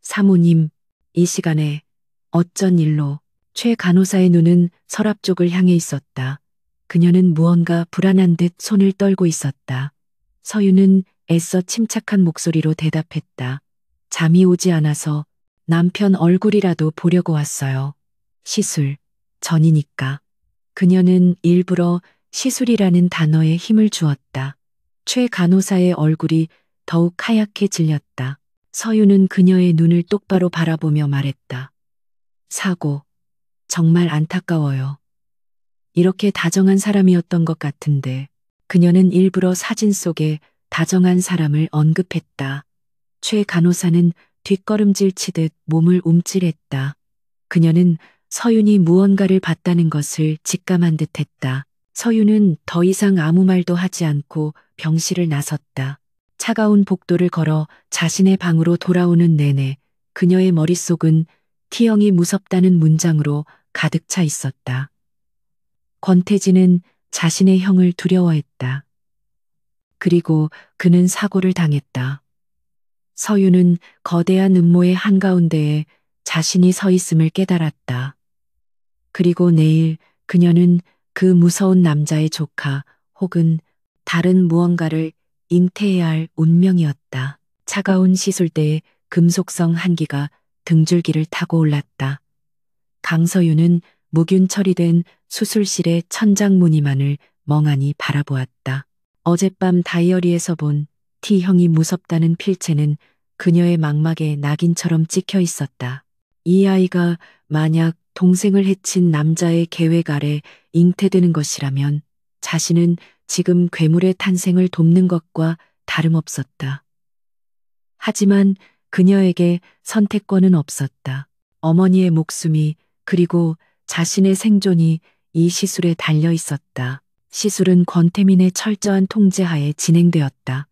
사모님, 이 시간에 어쩐 일로? 최 간호사의 눈은 서랍 쪽을 향해 있었다. 그녀는 무언가 불안한 듯 손을 떨고 있었다. 서윤은 애써 침착한 목소리로 대답했다. 잠이 오지 않아서 남편 얼굴이라도 보려고 왔어요. 시술. 전이니까. 그녀는 일부러 시술이라는 단어에 힘을 주었다. 최 간호사의 얼굴이 더욱 하얗게 질렸다. 서유는 그녀의 눈을 똑바로 바라보며 말했다. 사고, 정말 안타까워요. 이렇게 다정한 사람이었던 것 같은데 그녀는 일부러 사진 속에 다정한 사람을 언급했다. 최 간호사는 뒷걸음질 치듯 몸을 움찔했다. 그녀는 서윤이 무언가를 봤다는 것을 직감한 듯 했다. 서윤은 더 이상 아무 말도 하지 않고 병실을 나섰다. 차가운 복도를 걸어 자신의 방으로 돌아오는 내내 그녀의 머릿속은 T형이 무섭다는 문장으로 가득 차 있었다. 권태진은 자신의 형을 두려워했다. 그리고 그는 사고를 당했다. 서윤은 거대한 음모의 한가운데에 자신이 서 있음을 깨달았다. 그리고 내일 그녀는 그 무서운 남자의 조카 혹은 다른 무언가를 잉태해야 할 운명이었다. 차가운 시술대에 금속성 한기가 등줄기를 타고 올랐다. 강서윤은 무균 처리된 수술실의 천장 무늬만을 멍하니 바라보았다. 어젯밤 다이어리에서 본 T형이 무섭다는 필체는 그녀의 망막에 낙인처럼 찍혀 있었다. 이 아이가 만약 동생을 해친 남자의 계획 아래 잉태되는 것이라면 자신은 지금 괴물의 탄생을 돕는 것과 다름없었다. 하지만 그녀에게 선택권은 없었다. 어머니의 목숨이 그리고 자신의 생존이 이 시술에 달려 있었다. 시술은 권태민의 철저한 통제하에 진행되었다.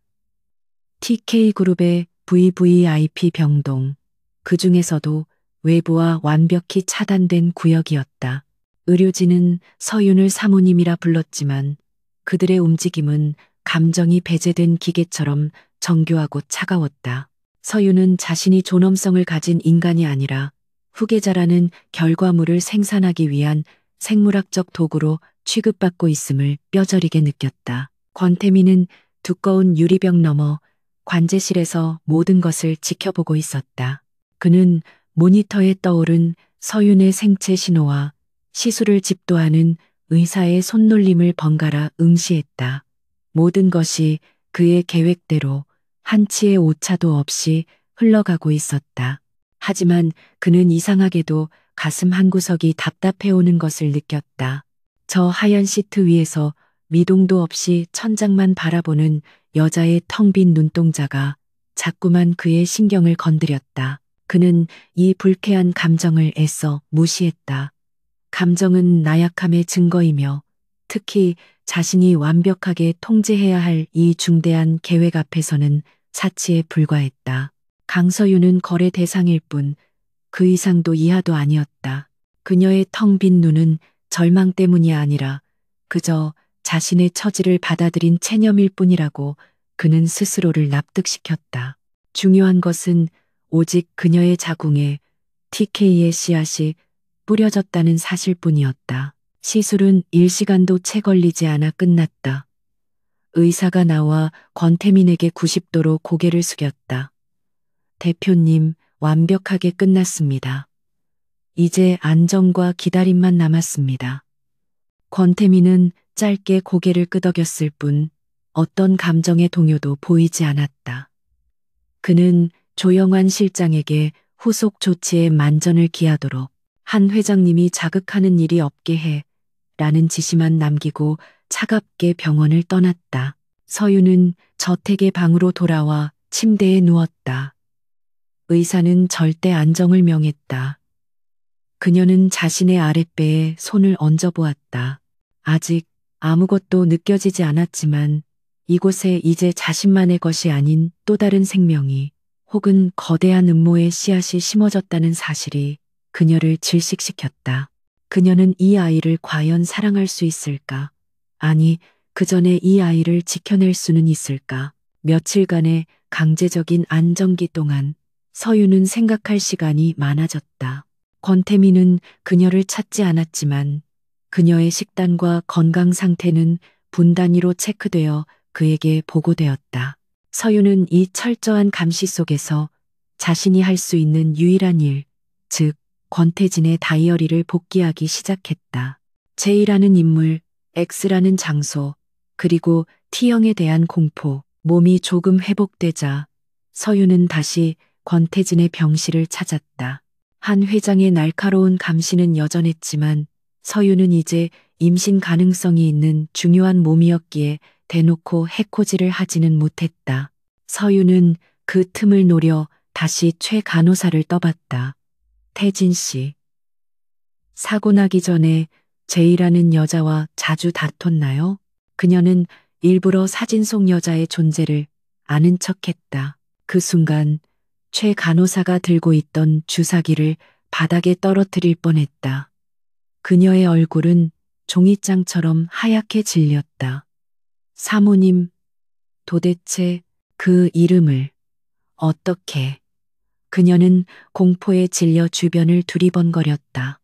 TK그룹의 VVIP 병동, 그 중에서도 외부와 완벽히 차단된 구역이었다. 의료진은 서윤을 사모님이라 불렀지만 그들의 움직임은 감정이 배제된 기계처럼 정교하고 차가웠다. 서윤은 자신이 존엄성을 가진 인간이 아니라 후계자라는 결과물을 생산하기 위한 생물학적 도구로 취급받고 있음을 뼈저리게 느꼈다. 권태민은 두꺼운 유리벽 너머 관제실에서 모든 것을 지켜보고 있었다. 그는 모니터에 떠오른 서윤의 생체 신호와 시술을 집도하는 의사의 손놀림을 번갈아 응시했다. 모든 것이 그의 계획대로 한치의 오차도 없이 흘러가고 있었다. 하지만 그는 이상하게도 가슴 한구석이 답답해오는 것을 느꼈다. 저 하얀 시트 위에서 미동도 없이 천장만 바라보는 여자의 텅 빈 눈동자가 자꾸만 그의 신경을 건드렸다. 그는 이 불쾌한 감정을 애써 무시했다. 감정은 나약함의 증거이며 특히 자신이 완벽하게 통제해야 할 이 중대한 계획 앞에서는 사치에 불과했다. 강서윤은 거래 대상일 뿐 그 이상도 이하도 아니었다. 그녀의 텅 빈 눈은 절망 때문이 아니라 그저 자신의 처지를 받아들인 체념일 뿐이라고 그는 스스로를 납득시켰다. 중요한 것은 오직 그녀의 자궁에 TK의 씨앗이 뿌려졌다는 사실뿐이었다. 시술은 1시간도 채 걸리지 않아 끝났다. 의사가 나와 권태민에게 90도로 고개를 숙였다. 대표님, 완벽하게 끝났습니다. 이제 안정과 기다림만 남았습니다. 권태민은 짧게 고개를 끄덕였을 뿐 어떤 감정의 동요도 보이지 않았다. 그는 조영환 실장에게 후속 조치에 만전을 기하도록 한 회장님이 자극하는 일이 없게 해 라는 지시만 남기고 차갑게 병원을 떠났다. 서윤은 저택의 방으로 돌아와 침대에 누웠다. 의사는 절대 안정을 명했다. 그녀는 자신의 아랫배에 손을 얹어보았다. 아직 아무것도 느껴지지 않았지만 이곳에 이제 자신만의 것이 아닌 또 다른 생명이 혹은 거대한 음모의 씨앗이 심어졌다는 사실이 그녀를 질식시켰다. 그녀는 이 아이를 과연 사랑할 수 있을까? 아니, 그 전에 이 아이를 지켜낼 수는 있을까? 며칠간의 강제적인 안정기 동안 서유는 생각할 시간이 많아졌다. 권태민은 그녀를 찾지 않았지만 그녀의 식단과 건강 상태는 분 단위로 체크되어 그에게 보고되었다. 서유는 이 철저한 감시 속에서 자신이 할 수 있는 유일한 일, 즉 권태진의 다이어리를 복기하기 시작했다. J라는 인물, X라는 장소, 그리고 T형에 대한 공포, 몸이 조금 회복되자 서유는 다시 권태진의 병실을 찾았다. 한 회장의 날카로운 감시는 여전했지만 서유는 이제 임신 가능성이 있는 중요한 몸이었기에 대놓고 해코지를 하지는 못했다. 서유는 그 틈을 노려 다시 최 간호사를 떠봤다. 태진 씨. 사고 나기 전에 제이라는 여자와 자주 다퉜나요? 그녀는 일부러 사진 속 여자의 존재를 아는 척했다. 그 순간 최 간호사가 들고 있던 주사기를 바닥에 떨어뜨릴 뻔했다. 그녀의 얼굴은 종이장처럼 하얗게 질렸다. 사모님, 도대체 그 이름을 어떻게? 그녀는 공포에 질려 주변을 두리번거렸다.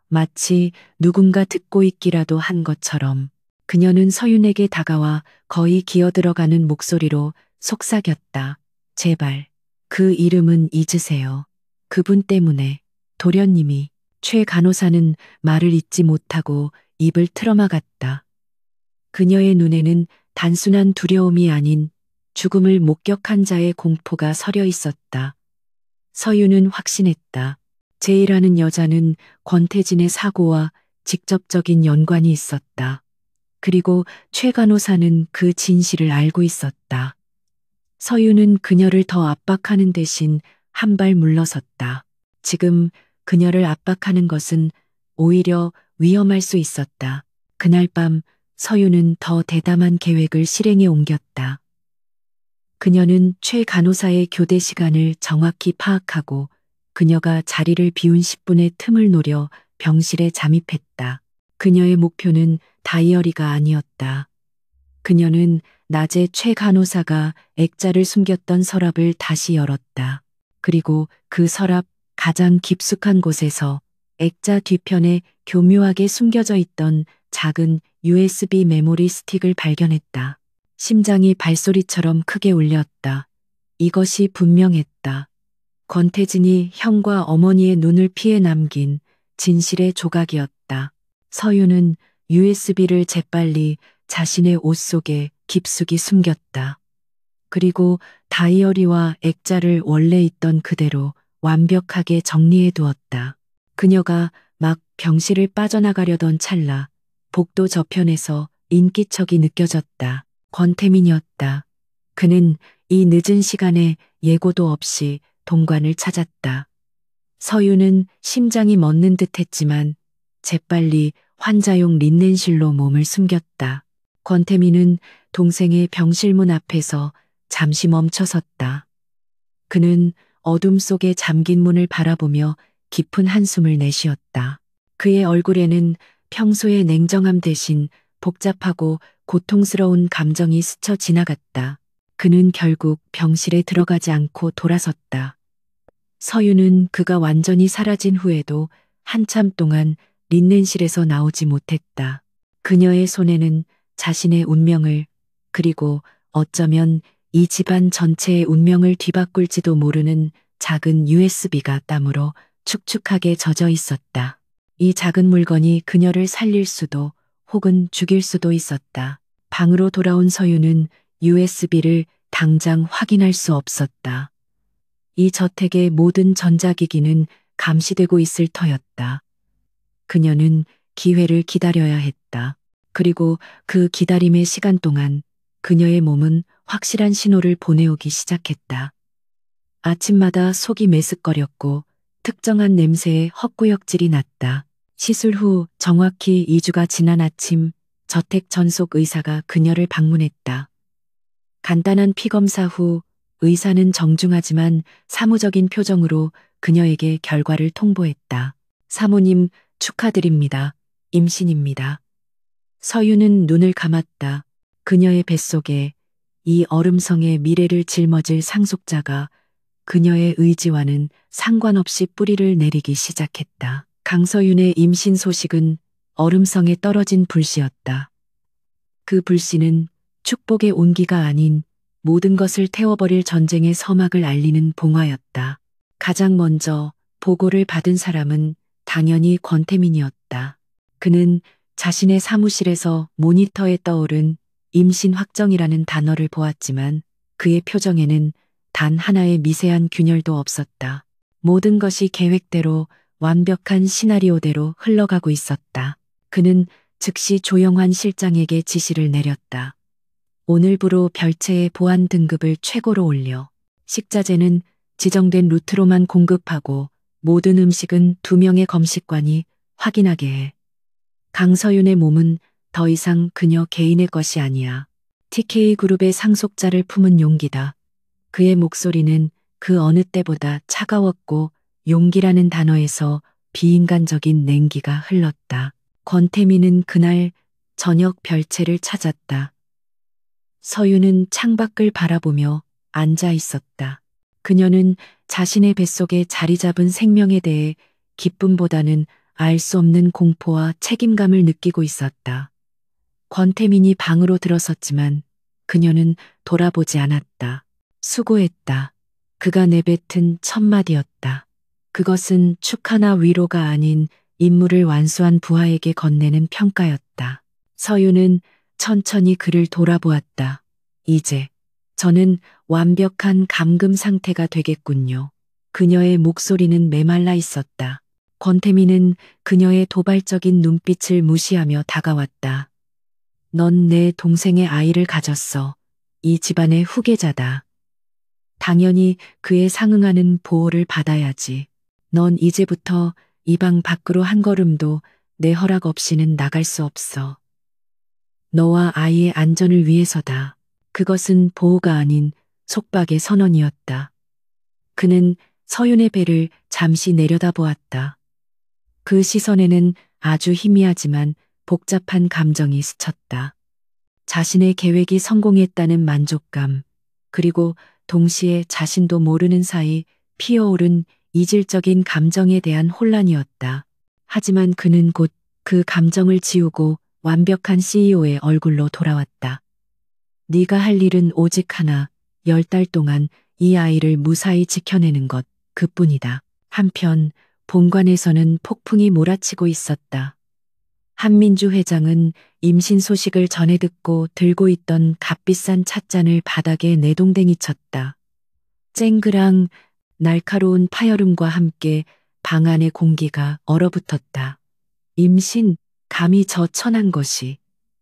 마치 누군가 듣고 있기라도 한 것처럼 그녀는 서윤에게 다가와 거의 기어들어가는 목소리로 속삭였다. 제발, 그 이름은 잊으세요. 그분 때문에 도련님이. 최 간호사는 말을 잇지 못하고 입을 틀어막았다. 그녀의 눈에는 단순한 두려움이 아닌 죽음을 목격한 자의 공포가 서려 있었다. 서유는 확신했다. 제이라는 여자는 권태진의 사고와 직접적인 연관이 있었다. 그리고 최 간호사는 그 진실을 알고 있었다. 서유는 그녀를 더 압박하는 대신 한 발 물러섰다. 지금 그녀를 압박하는 것은 오히려 위험할 수 있었다. 그날 밤 서유는 더 대담한 계획을 실행에 옮겼다. 그녀는 최 간호사의 교대 시간을 정확히 파악하고 그녀가 자리를 비운 10분의 틈을 노려 병실에 잠입했다. 그녀의 목표는 다이어리가 아니었다. 그녀는 낮에 최 간호사가 액자를 숨겼던 서랍을 다시 열었다. 그리고 그 서랍 가장 깊숙한 곳에서 액자 뒤편에 교묘하게 숨겨져 있던 작은 USB 메모리 스틱을 발견했다. 심장이 발소리처럼 크게 울렸다. 이것이 분명했다. 권태진이 형과 어머니의 눈을 피해 남긴 진실의 조각이었다. 서유는 USB를 재빨리 자신의 옷 속에 깊숙이 숨겼다. 그리고 다이어리와 액자를 원래 있던 그대로 완벽하게 정리해 두었다. 그녀가 막 병실을 빠져나가려던 찰나 복도 저편에서 인기척이 느껴졌다. 권태민이었다. 그는 이 늦은 시간에 예고도 없이 동관을 찾았다. 서유는 심장이 멎는 듯 했지만 재빨리 환자용 린넨실로 몸을 숨겼다. 권태민은 동생의 병실문 앞에서 잠시 멈춰섰다. 그는 어둠 속에 잠긴 문을 바라보며 깊은 한숨을 내쉬었다. 그의 얼굴에는 평소의 냉정함 대신 복잡하고 고통스러운 감정이 스쳐 지나갔다. 그는 결국 병실에 들어가지 않고 돌아섰다. 서유는 그가 완전히 사라진 후에도 한참 동안 린넨실에서 나오지 못했다. 그녀의 손에는 자신의 운명을, 그리고 어쩌면 이 집안 전체의 운명을 뒤바꿀지도 모르는 작은 USB가 땀으로 축축하게 젖어 있었다. 이 작은 물건이 그녀를 살릴 수도 혹은 죽일 수도 있었다. 방으로 돌아온 서유는 USB를 당장 확인할 수 없었다. 이 저택의 모든 전자기기는 감시되고 있을 터였다. 그녀는 기회를 기다려야 했다. 그리고 그 기다림의 시간 동안 그녀의 몸은 확실한 신호를 보내오기 시작했다. 아침마다 속이 메스꺼렸고 특정한 냄새에 헛구역질이 났다. 시술 후 정확히 2주가 지난 아침 저택 전속 의사가 그녀를 방문했다. 간단한 피검사 후 의사는 정중하지만 사무적인 표정으로 그녀에게 결과를 통보했다. 사모님, 축하드립니다. 임신입니다. 서유는 눈을 감았다. 그녀의 뱃속에 이 얼음성의 미래를 짊어질 상속자가 그녀의 의지와는 상관없이 뿌리를 내리기 시작했다. 강서윤의 임신 소식은 얼음성에 떨어진 불씨였다. 그 불씨는 축복의 온기가 아닌 모든 것을 태워버릴 전쟁의 서막을 알리는 봉화였다. 가장 먼저 보고를 받은 사람은 당연히 권태민이었다. 그는 자신의 사무실에서 모니터에 떠오른 임신 확정이라는 단어를 보았지만 그의 표정에는 단 하나의 미세한 균열도 없었다. 모든 것이 계획대로 완벽한 시나리오대로 흘러가고 있었다. 그는 즉시 조영환 실장에게 지시를 내렸다. 오늘부로 별채의 보안 등급을 최고로 올려 식자재는 지정된 루트로만 공급하고 모든 음식은 2명의 검식관이 확인하게 해. 강서윤의 몸은 더 이상 그녀 개인의 것이 아니야. TK그룹의 상속자를 품은 용기다. 그의 목소리는 그 어느 때보다 차가웠고 용기라는 단어에서 비인간적인 냉기가 흘렀다. 권태민은 그날 저녁 별채를 찾았다. 서유는 창밖을 바라보며 앉아 있었다. 그녀는 자신의 뱃속에 자리 잡은 생명에 대해 기쁨보다는 알 수 없는 공포와 책임감을 느끼고 있었다. 권태민이 방으로 들어섰지만 그녀는 돌아보지 않았다. 수고했다. 그가 내뱉은 첫 마디였다. 그것은 축하나 위로가 아닌 임무를 완수한 부하에게 건네는 평가였다. 서유는 천천히 그를 돌아보았다. 이제 저는 완벽한 감금 상태가 되겠군요. 그녀의 목소리는 메말라 있었다. 권태민은 그녀의 도발적인 눈빛을 무시하며 다가왔다. 넌 내 동생의 아이를 가졌어. 이 집안의 후계자다. 당연히 그에 상응하는 보호를 받아야지. 넌 이제부터 이 방 밖으로 한 걸음도 내 허락 없이는 나갈 수 없어. 너와 아이의 안전을 위해서다. 그것은 보호가 아닌 속박의 선언이었다. 그는 서윤의 배를 잠시 내려다보았다. 그 시선에는 아주 희미하지만 복잡한 감정이 스쳤다. 자신의 계획이 성공했다는 만족감, 그리고 동시에 자신도 모르는 사이 피어오른 이질적인 감정에 대한 혼란이었다. 하지만 그는 곧 그 감정을 지우고 완벽한 CEO의 얼굴로 돌아왔다. 네가 할 일은 오직 하나, 10달 동안 이 아이를 무사히 지켜내는 것, 그뿐이다. 한편 본관에서는 폭풍이 몰아치고 있었다. 한민주 회장은 임신 소식을 전해 듣고 들고 있던 값비싼 찻잔을 바닥에 내동댕이 쳤다. 쨍그랑 날카로운 파열음과 함께 방 안의 공기가 얼어붙었다. 임신, 감히 저 천한 것이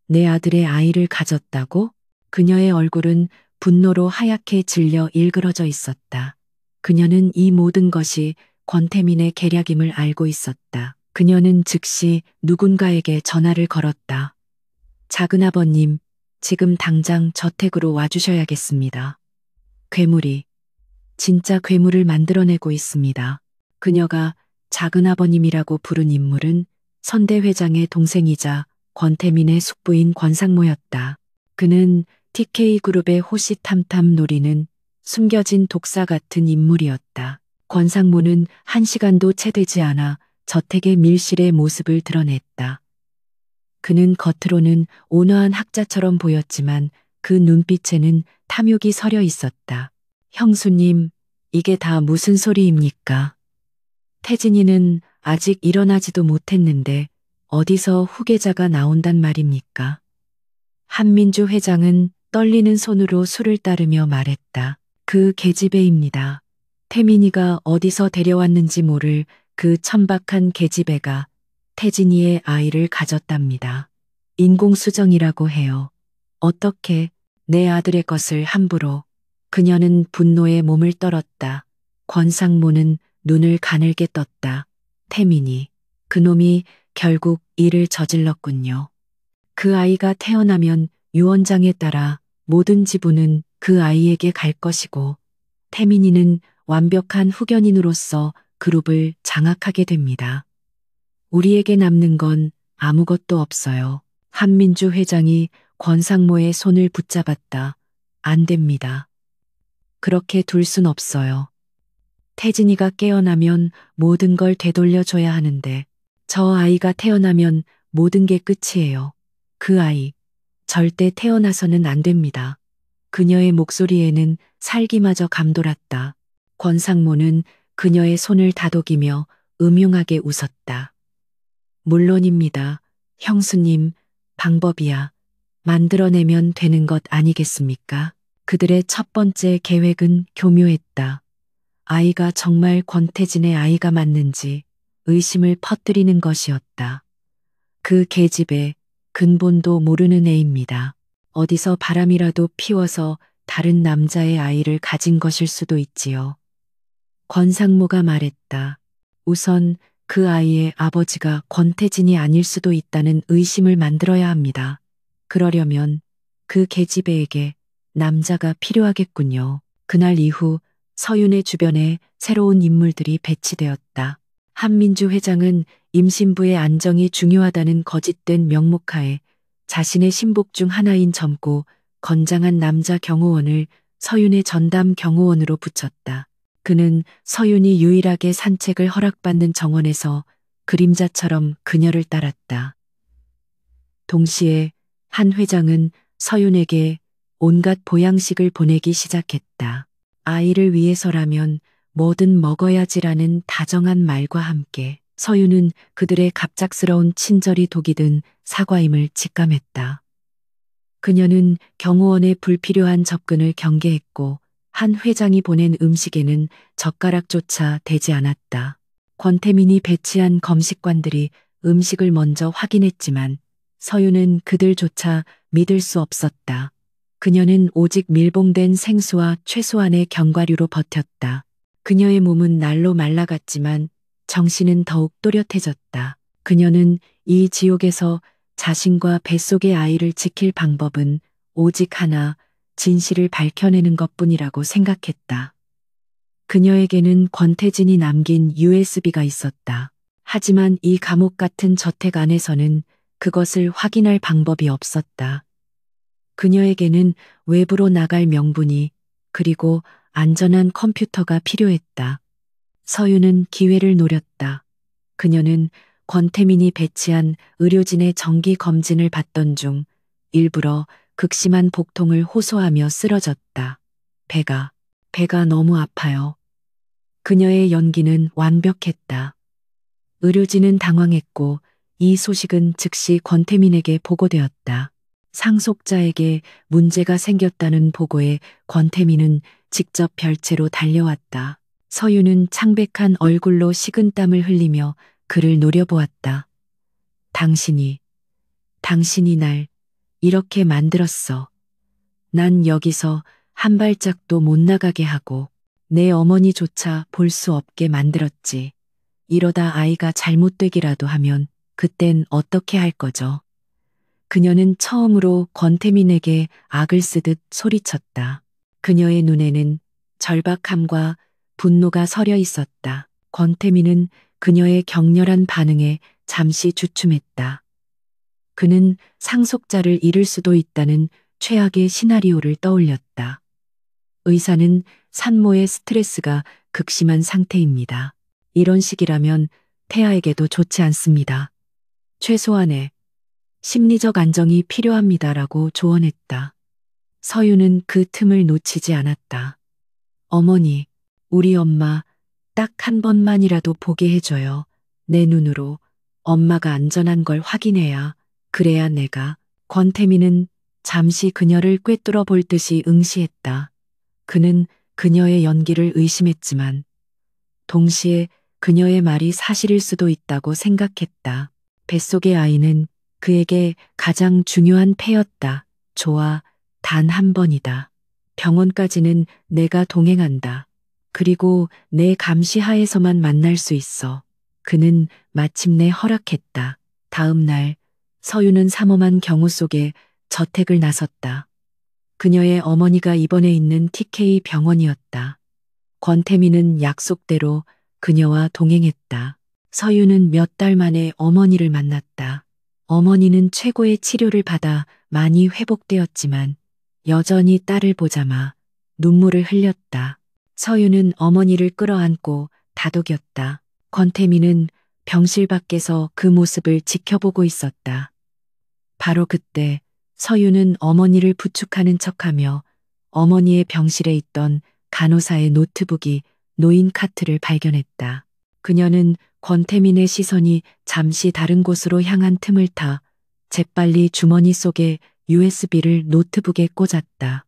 내 아들의 아이를 가졌다고? 그녀의 얼굴은 분노로 하얗게 질려 일그러져 있었다. 그녀는 이 모든 것이 권태민의 계략임을 알고 있었다. 그녀는 즉시 누군가에게 전화를 걸었다. 작은아버님, 지금 당장 저택으로 와주셔야겠습니다. 괴물이, 진짜 괴물을 만들어내고 있습니다. 그녀가 작은아버님이라고 부른 인물은 선대 회장의 동생이자 권태민의 숙부인 권상모였다. 그는 TK그룹의 호시탐탐 노리는 숨겨진 독사 같은 인물이었다. 권상모는 1시간도 채 되지 않아 저택의 밀실의 모습을 드러냈다. 그는 겉으로는 온화한 학자처럼 보였지만 그 눈빛에는 탐욕이 서려 있었다. 형수님, 이게 다 무슨 소리입니까? 태진이는 아직 일어나지도 못했는데 어디서 후계자가 나온단 말입니까? 한민주 회장은 떨리는 손으로 술을 따르며 말했다. 그 계집애입니다. 태민이가 어디서 데려왔는지 모를 그 천박한 계집애가 태진이의 아이를 가졌답니다. 인공수정이라고 해요. 어떻게 내 아들의 것을 함부로. 그녀는 분노에 몸을 떨었다. 권상모는 눈을 가늘게 떴다. 태민이, 그놈이 결국 일을 저질렀군요. 그 아이가 태어나면 유언장에 따라 모든 지분은 그 아이에게 갈 것이고 태민이는 완벽한 후견인으로서 그룹을 장악하게 됩니다. 우리에게 남는 건 아무것도 없어요. 한민주 회장이 권상모의 손을 붙잡았다. 안 됩니다. 그렇게 둘 순 없어요. 태진이가 깨어나면 모든 걸 되돌려줘야 하는데 저 아이가 태어나면 모든 게 끝이에요. 그 아이 절대 태어나서는 안 됩니다. 그녀의 목소리에는 살기마저 감돌았다. 권상모는 그녀의 손을 다독이며 음흉하게 웃었다. 물론입니다. 형수님, 방법이야. 만들어내면 되는 것 아니겠습니까? 그들의 첫 번째 계획은 교묘했다. 아이가 정말 권태진의 아이가 맞는지 의심을 퍼뜨리는 것이었다. 그 계집애, 근본도 모르는 애입니다. 어디서 바람이라도 피워서 다른 남자의 아이를 가진 것일 수도 있지요. 권상무가 말했다. 우선 그 아이의 아버지가 권태진이 아닐 수도 있다는 의심을 만들어야 합니다. 그러려면 그 계집애에게 남자가 필요하겠군요. 그날 이후 서윤의 주변에 새로운 인물들이 배치되었다. 한민주 회장은 임신부의 안정이 중요하다는 거짓된 명목하에 자신의 신복 중 하나인 젊고 건장한 남자 경호원을 서윤의 전담 경호원으로 붙였다. 그는 서윤이 유일하게 산책을 허락받는 정원에서 그림자처럼 그녀를 따랐다. 동시에 한 회장은 서윤에게 온갖 보양식을 보내기 시작했다. 아이를 위해서라면 뭐든 먹어야지라는 다정한 말과 함께 서윤은 그들의 갑작스러운 친절이 독이 든 사과임을 직감했다. 그녀는 경호원의 불필요한 접근을 경계했고 한 회장이 보낸 음식에는 젓가락조차 대지 않았다. 권태민이 배치한 검식관들이 음식을 먼저 확인했지만 서윤은 그들조차 믿을 수 없었다. 그녀는 오직 밀봉된 생수와 최소한의 견과류로 버텼다. 그녀의 몸은 날로 말라갔지만 정신은 더욱 또렷해졌다. 그녀는 이 지옥에서 자신과 뱃속의 아이를 지킬 방법은 오직 하나, 진실을 밝혀내는 것뿐이라고 생각했다. 그녀에게는 권태진이 남긴 USB가 있었다. 하지만 이 감옥 같은 저택 안에서는 그것을 확인할 방법이 없었다. 그녀에게는 외부로 나갈 명분이 그리고 안전한 컴퓨터가 필요했다. 서윤은 기회를 노렸다. 그녀는 권태민이 배치한 의료진의 정기 검진을 받던 중 일부러 극심한 복통을 호소하며 쓰러졌다. 배가 너무 아파요. 그녀의 연기는 완벽했다. 의료진은 당황했고 이 소식은 즉시 권태민에게 보고되었다. 상속자에게 문제가 생겼다는 보고에 권태민은 직접 별채로 달려왔다. 서윤은 창백한 얼굴로 식은땀을 흘리며 그를 노려보았다. 당신이 날 이렇게 만들었어. 난 여기서 한 발짝도 못 나가게 하고 내 어머니조차 볼 수 없게 만들었지. 이러다 아이가 잘못되기라도 하면 그땐 어떻게 할 거죠? 그녀는 처음으로 권태민에게 악을 쓰듯 소리쳤다. 그녀의 눈에는 절박함과 분노가 서려 있었다. 권태민은 그녀의 격렬한 반응에 잠시 주춤했다. 그는 상속자를 잃을 수도 있다는 최악의 시나리오를 떠올렸다. 의사는 산모의 스트레스가 극심한 상태입니다. 이런 식이라면 태아에게도 좋지 않습니다. 최소한의 심리적 안정이 필요합니다라고 조언했다. 서윤은 그 틈을 놓치지 않았다. 어머니, 우리 엄마 딱 한 번만이라도 보게 해줘요. 내 눈으로 엄마가 안전한 걸 확인해야 그래야 내가. 권태민은 잠시 그녀를 꿰뚫어 볼 듯이 응시했다. 그는 그녀의 연기를 의심했지만 동시에 그녀의 말이 사실일 수도 있다고 생각했다. 뱃속의 아이는 그에게 가장 중요한 패였다. 좋아, 단 한 번이다. 병원까지는 내가 동행한다. 그리고 내 감시 하에서만 만날 수 있어. 그는 마침내 허락했다. 다음 날 서윤은 삼엄한 경호 속에 저택을 나섰다. 그녀의 어머니가 입원해 있는 TK 병원이었다. 권태민은 약속대로 그녀와 동행했다. 서윤은 몇 달 만에 어머니를 만났다. 어머니는 최고의 치료를 받아 많이 회복되었지만 여전히 딸을 보자마 눈물을 흘렸다. 서윤은 어머니를 끌어안고 다독였다. 권태민은 병실 밖에서 그 모습을 지켜보고 있었다. 바로 그때 서윤은 어머니를 부축하는 척하며 어머니의 병실에 있던 간호사의 노트북이 놓인 카트를 발견했다. 그녀는 권태민의 시선이 잠시 다른 곳으로 향한 틈을 타 재빨리 주머니 속에 USB를 노트북에 꽂았다.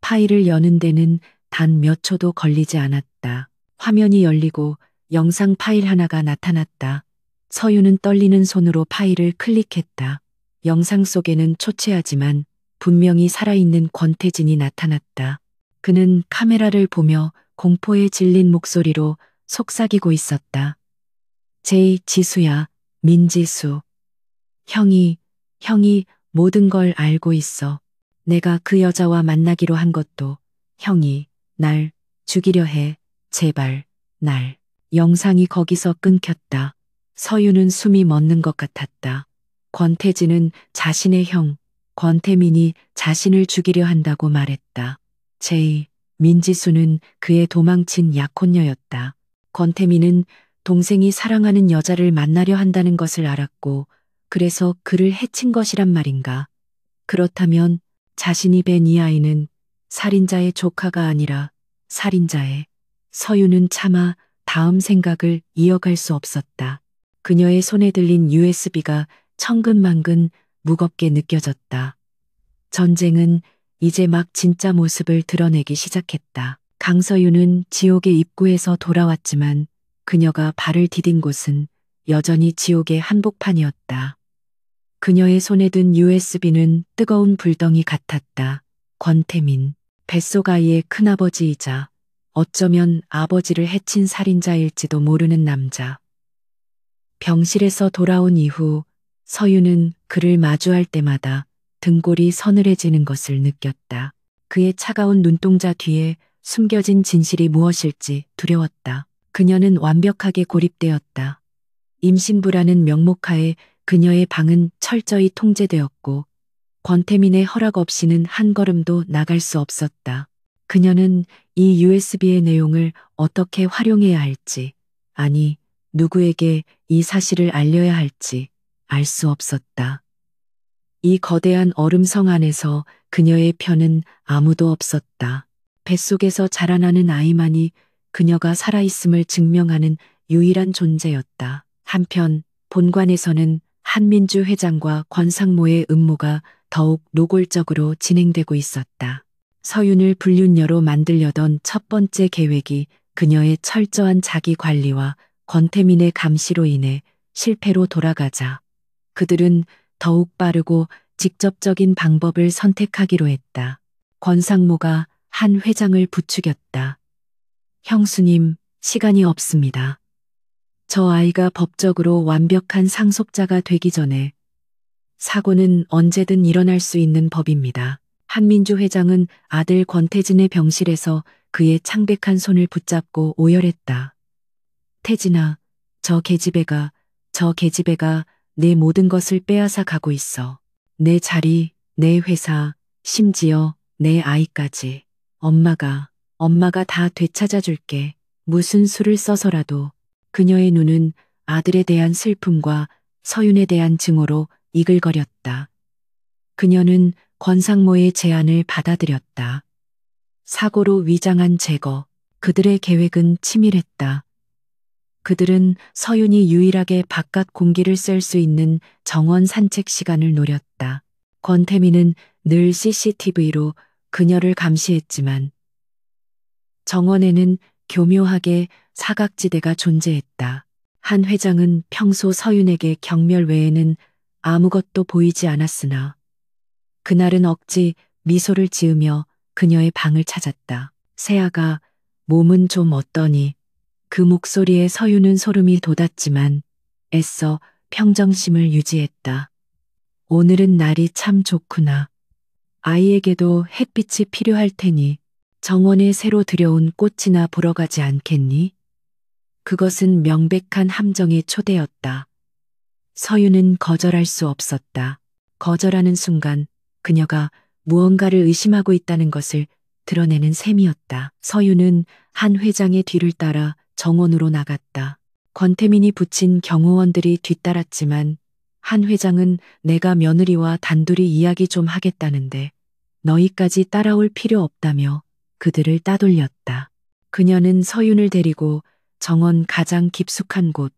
파일을 여는 데는 단 몇 초도 걸리지 않았다. 화면이 열리고 영상 파일 하나가 나타났다. 서유는 떨리는 손으로 파일을 클릭했다. 영상 속에는 초췌하지만 분명히 살아있는 권태진이 나타났다. 그는 카메라를 보며 공포에 질린 목소리로 속삭이고 있었다. 지수야, 민지수. 형이 모든 걸 알고 있어. 내가 그 여자와 만나기로 한 것도 형이 날 죽이려 해. 제발, 날. 영상이 거기서 끊겼다. 서유는 숨이 멎는 것 같았다. 권태진은 자신의 형, 권태민이 자신을 죽이려 한다고 말했다. 민지수는 그의 도망친 약혼녀였다. 권태민은 동생이 사랑하는 여자를 만나려 한다는 것을 알았고, 그래서 그를 해친 것이란 말인가. 그렇다면 자신이 뵌 이 아이는 살인자의 조카가 아니라 살인자의. 서유는 차마 다음 생각을 이어갈 수 없었다. 그녀의 손에 들린 USB가 천근만근 무겁게 느껴졌다. 전쟁은 이제 막 진짜 모습을 드러내기 시작했다. 강서유는 지옥의 입구에서 돌아왔지만 그녀가 발을 디딘 곳은 여전히 지옥의 한복판이었다. 그녀의 손에 든 USB는 뜨거운 불덩이 같았다. 권태민, 뱃속 아이의 큰아버지이자 어쩌면 아버지를 해친 살인자일지도 모르는 남자. 병실에서 돌아온 이후 서유는 그를 마주할 때마다 등골이 서늘해지는 것을 느꼈다. 그의 차가운 눈동자 뒤에 숨겨진 진실이 무엇일지 두려웠다. 그녀는 완벽하게 고립되었다. 임신부라는 명목하에 그녀의 방은 철저히 통제되었고 권태민의 허락 없이는 한 걸음도 나갈 수 없었다. 그녀는 이 USB의 내용을 어떻게 활용해야 할지, 아니, 누구에게 이 사실을 알려야 할지 알 수 없었다. 이 거대한 얼음성 안에서 그녀의 편은 아무도 없었다. 뱃속에서 자라나는 아이만이 그녀가 살아있음을 증명하는 유일한 존재였다. 한편 본관에서는 한민주 회장과 권상모의 음모가 더욱 노골적으로 진행되고 있었다. 서윤을 불륜녀로 만들려던 첫 번째 계획이 그녀의 철저한 자기 관리와 권태민의 감시로 인해 실패로 돌아가자 그들은 더욱 빠르고 직접적인 방법을 선택하기로 했다. 권상모가 한 회장을 부추겼다. 형수님, 시간이 없습니다. 저 아이가 법적으로 완벽한 상속자가 되기 전에 사고는 언제든 일어날 수 있는 법입니다. 한민주 회장은 아들 권태진의 병실에서 그의 창백한 손을 붙잡고 오열했다. 태진아, 저 계집애가 내 모든 것을 빼앗아 가고 있어. 내 자리, 내 회사, 심지어 내 아이까지. 엄마가 다 되찾아 줄게. 무슨 수를 써서라도. 그녀의 눈은 아들에 대한 슬픔과 서윤에 대한 증오로 이글거렸다. 그녀는 권상모의 제안을 받아들였다. 사고로 위장한 제거. 그들의 계획은 치밀했다. 그들은 서윤이 유일하게 바깥 공기를 쐴 수 있는 정원 산책 시간을 노렸다. 권태민은 늘 CCTV로 그녀를 감시했지만 정원에는 교묘하게 사각지대가 존재했다. 한 회장은 평소 서윤에게 경멸 외에는 아무것도 보이지 않았으나 그날은 억지 미소를 지으며 그녀의 방을 찾았다. 세아가 몸은 좀 어떠니? 그 목소리에 서윤은 소름이 돋았지만 애써 평정심을 유지했다. 오늘은 날이 참 좋구나. 아이에게도 햇빛이 필요할 테니 정원에 새로 들여온 꽃이나 보러 가지 않겠니? 그것은 명백한 함정의 초대였다. 서윤은 거절할 수 없었다. 거절하는 순간 그녀가 무언가를 의심하고 있다는 것을 드러내는 셈이었다. 서윤은 한 회장의 뒤를 따라 정원으로 나갔다. 권태민이 붙인 경호원들이 뒤따랐지만 한 회장은 내가 며느리와 단둘이 이야기 좀 하겠다는데 너희까지 따라올 필요 없다며 그들을 따돌렸다. 그녀는 서윤을 데리고 정원 가장 깊숙한 곳,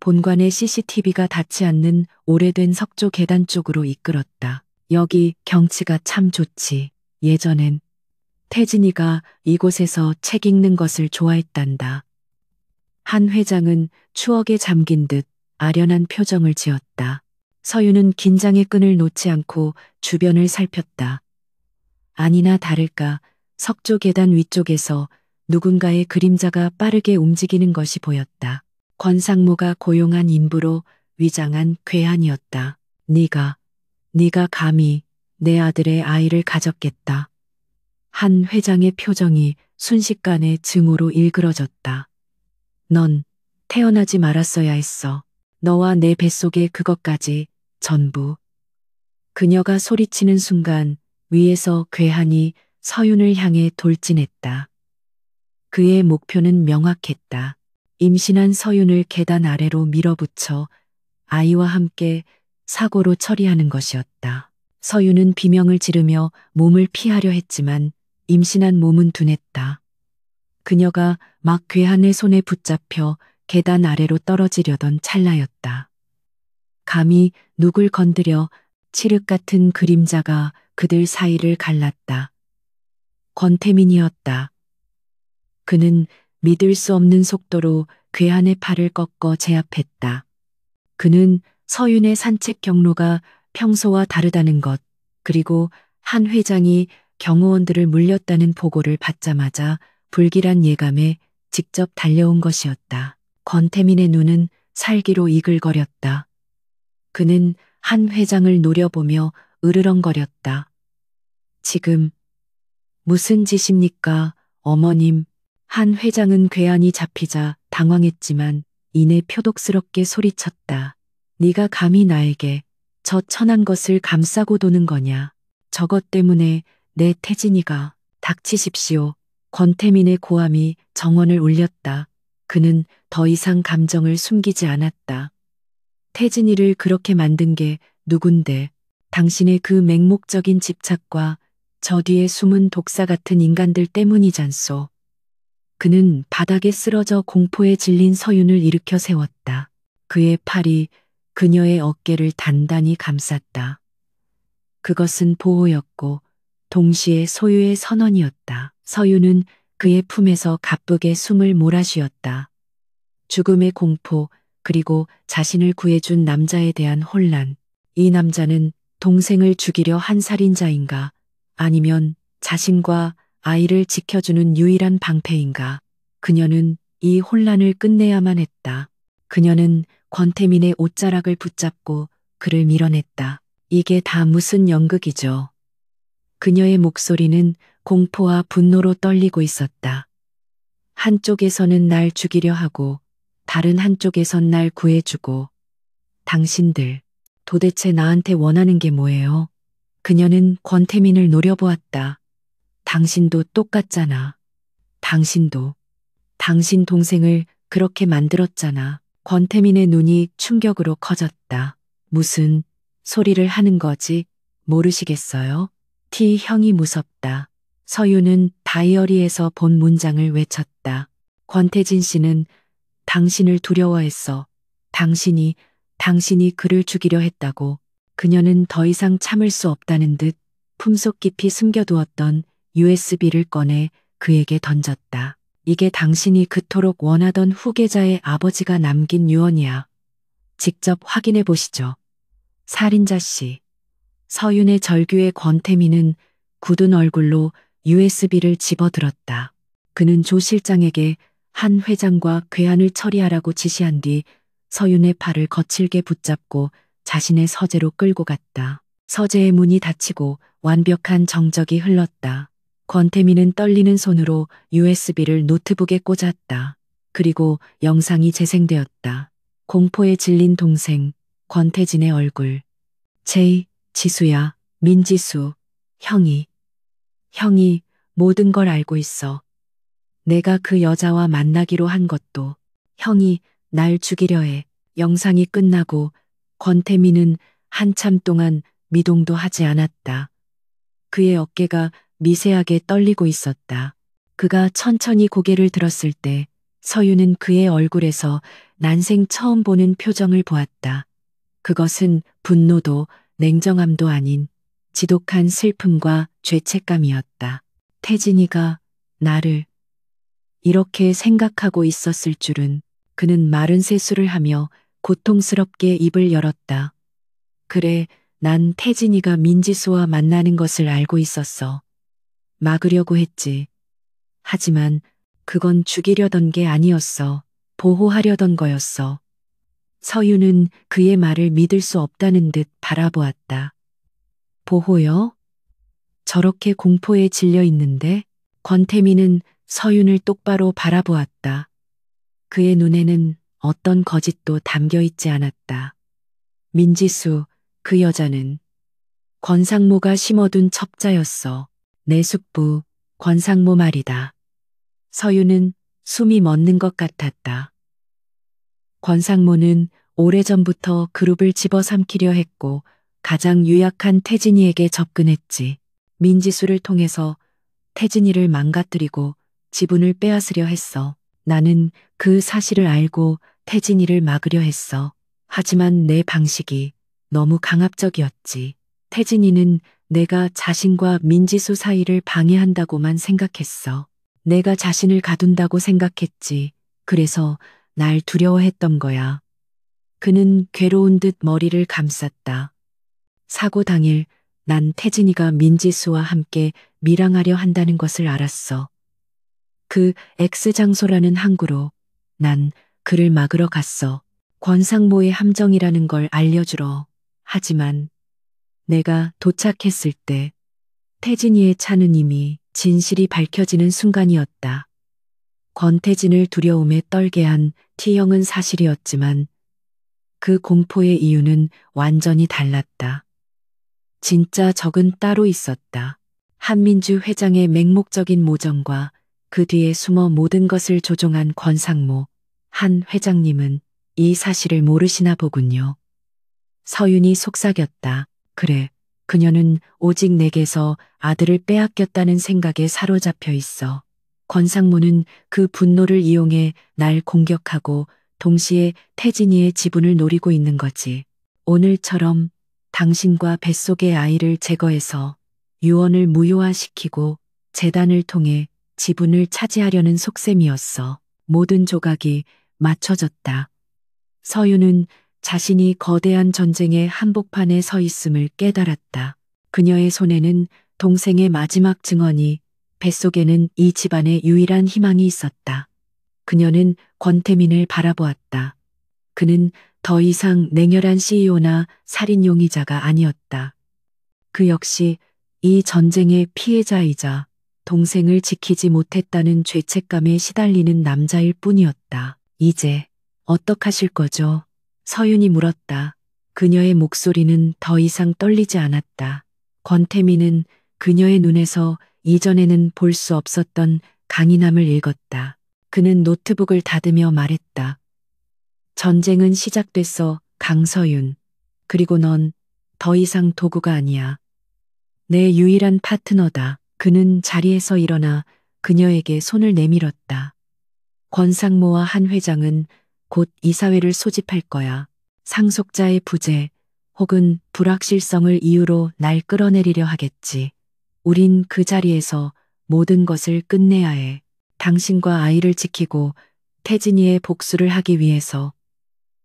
본관의 CCTV가 닿지 않는 오래된 석조 계단 쪽으로 이끌었다. 여기 경치가 참 좋지. 예전엔 태진이가 이곳에서 책 읽는 것을 좋아했단다. 한 회장은 추억에 잠긴 듯 아련한 표정을 지었다. 서윤은 긴장의 끈을 놓지 않고 주변을 살폈다. 아니나 다를까 석조 계단 위쪽에서 누군가의 그림자가 빠르게 움직이는 것이 보였다. 권상무가 고용한 인부로 위장한 괴한이었다. 네가 감히 내 아들의 아이를 가졌겠다. 한 회장의 표정이 순식간에 증오로 일그러졌다. 넌 태어나지 말았어야 했어. 너와 내 뱃속에 그것까지 전부. 그녀가 소리치는 순간 위에서 괴한이 서윤을 향해 돌진했다. 그의 목표는 명확했다. 임신한 서윤을 계단 아래로 밀어붙여 아이와 함께 사고로 처리하는 것이었다. 서윤은 비명을 지르며 몸을 피하려 했지만 임신한 몸은 둔했다. 그녀가 막 괴한의 손에 붙잡혀 계단 아래로 떨어지려던 찰나였다. 감히 누굴 건드려 칠흑 같은 그림자가 그들 사이를 갈랐다. 권태민이었다. 그는 믿을 수 없는 속도로 괴한의 팔을 꺾어 제압했다. 그는 서윤의 산책 경로가 평소와 다르다는 것, 그리고 한 회장이 경호원들을 물렸다는 보고를 받자마자 불길한 예감에 직접 달려온 것이었다. 권태민의 눈은 살기로 이글거렸다. 그는 한 회장을 노려보며 으르렁거렸다. 지금 무슨 짓입니까, 어머님? 한 회장은 괴한이 잡히자 당황했지만 이내 표독스럽게 소리쳤다. 네가 감히 나에게 저 천한 것을 감싸고 도는 거냐. 저것 때문에 내 태진이가. 닥치십시오. 권태민의 고함이 정원을 울렸다. 그는 더 이상 감정을 숨기지 않았다. 태진이를 그렇게 만든 게 누군데. 당신의 그 맹목적인 집착과 저 뒤에 숨은 독사 같은 인간들 때문이잖소. 그는 바닥에 쓰러져 공포에 질린 서윤을 일으켜 세웠다. 그의 팔이 그녀의 어깨를 단단히 감쌌다. 그것은 보호였고 동시에 소유의 선언이었다. 서윤은 그의 품에서 가쁘게 숨을 몰아쉬었다. 죽음의 공포, 그리고 자신을 구해준 남자에 대한 혼란. 이 남자는 동생을 죽이려 한 살인자인가? 아니면 자신과 아이를 지켜주는 유일한 방패인가? 그녀는 이 혼란을 끝내야만 했다. 그녀는 권태민의 옷자락을 붙잡고 그를 밀어냈다. 이게 다 무슨 연극이죠. 그녀의 목소리는 공포와 분노로 떨리고 있었다. 한쪽에서는 날 죽이려 하고 다른 한쪽에선 날 구해주고. 당신들 도대체 나한테 원하는 게 뭐예요? 그녀는 권태민을 노려보았다. 당신도 똑같잖아. 당신도. 당신 동생을 그렇게 만들었잖아. 권태민의 눈이 충격으로 커졌다. 무슨 소리를 하는 거지? 모르시겠어요? T 형이 무섭다. 서윤은 다이어리에서 본 문장을 외쳤다. 권태진 씨는 당신을 두려워했어. 당신이 그를 죽이려 했다고. 그녀는 더 이상 참을 수 없다는 듯 품속 깊이 숨겨두었던 USB를 꺼내 그에게 던졌다. 이게 당신이 그토록 원하던 후계자의 아버지가 남긴 유언이야. 직접 확인해 보시죠. 살인자 씨. 서윤의 절규에 권태민은 굳은 얼굴로 USB를 집어들었다. 그는 조 실장에게 한 회장과 괴한을 처리하라고 지시한 뒤 서윤의 팔을 거칠게 붙잡고 자신의 서재로 끌고 갔다. 서재의 문이 닫히고 완벽한 정적이 흘렀다. 권태민은 떨리는 손으로 USB를 노트북에 꽂았다. 그리고 영상이 재생되었다. 공포에 질린 동생, 권태진의 얼굴. 지수야, 민지수, 형이 모든 걸 알고 있어. 내가 그 여자와 만나기로 한 것도 형이 날 죽이려 해. 영상이 끝나고 권태민은 한참 동안 미동도 하지 않았다. 그의 어깨가 미세하게 떨리고 있었다. 그가 천천히 고개를 들었을 때 서유는 그의 얼굴에서 난생 처음 보는 표정을 보았다. 그것은 분노도 냉정함도 아닌 지독한 슬픔과 죄책감이었다. 태진이가 나를 이렇게 생각하고 있었을 줄은. 그는 마른 세수를 하며 고통스럽게 입을 열었다. 그래, 난 태진이가 민지수와 만나는 것을 알고 있었어. 막으려고 했지. 하지만 그건 죽이려던 게 아니었어. 보호하려던 거였어. 서유는 그의 말을 믿을 수 없다는 듯 바라보았다. 보호요? 저렇게 공포에 질려 있는데? 권태민은 서윤을 똑바로 바라보았다. 그의 눈에는 어떤 거짓도 담겨 있지 않았다. 민지수, 그 여자는 권상모가 심어둔 첩자였어. 내 숙부, 권상모 말이다. 서윤은 숨이 멎는 것 같았다. 권상모는 오래전부터 그룹을 집어삼키려 했고 가장 유약한 태진이에게 접근했지. 민지수를 통해서 태진이를 망가뜨리고 지분을 빼앗으려 했어. 나는 그 사실을 알고 태진이를 막으려 했어. 하지만 내 방식이 너무 강압적이었지. 태진이는 내가 자신과 민지수 사이를 방해한다고만 생각했어. 내가 자신을 가둔다고 생각했지. 그래서 날 두려워했던 거야. 그는 괴로운 듯 머리를 감쌌다. 사고 당일 난 태진이가 민지수와 함께 밀항하려 한다는 것을 알았어. 그 X장소라는 항구로 난 그를 막으러 갔어. 권상모의 함정이라는 걸 알려주러. 하지만 내가 도착했을 때 태진이의 차는 이미 진실이 밝혀지는 순간이었다. 권태진을 두려움에 떨게 한 T형은 사실이었지만 그 공포의 이유는 완전히 달랐다. 진짜 적은 따로 있었다. 한민주 회장의 맹목적인 모정과 그 뒤에 숨어 모든 것을 조종한 권상모, 한 회장님은 이 사실을 모르시나 보군요. 서윤이 속삭였다. 그래, 그녀는 오직 내게서 아들을 빼앗겼다는 생각에 사로잡혀 있어. 권상모는 그 분노를 이용해 날 공격하고 동시에 태진이의 지분을 노리고 있는 거지. 오늘처럼 당신과 뱃속의 아이를 제거해서 유언을 무효화시키고 재단을 통해 지분을 차지하려는 속셈이었어. 모든 조각이 맞춰졌다. 서유는 자신이 거대한 전쟁의 한복판에 서 있음을 깨달았다. 그녀의 손에는 동생의 마지막 증언이, 뱃속에는 이 집안의 유일한 희망이 있었다. 그녀는 권태민을 바라보았다. 그는 더 이상 냉혈한 CEO나 살인 용의자가 아니었다. 그 역시 이 전쟁의 피해자이자 동생을 지키지 못했다는 죄책감에 시달리는 남자일 뿐이었다. 이제 어떡하실 거죠? 서윤이 물었다. 그녀의 목소리는 더 이상 떨리지 않았다. 권태민은 그녀의 눈에서 이전에는 볼 수 없었던 강인함을 읽었다. 그는 노트북을 닫으며 말했다. 전쟁은 시작됐어, 강서윤. 그리고 넌 더 이상 도구가 아니야. 내 유일한 파트너다. 그는 자리에서 일어나 그녀에게 손을 내밀었다. 권상모와 한 회장은 곧 이사회를 소집할 거야. 상속자의 부재 혹은 불확실성을 이유로 날 끌어내리려 하겠지. 우린 그 자리에서 모든 것을 끝내야 해. 당신과 아이를 지키고 태진이의 복수를 하기 위해서.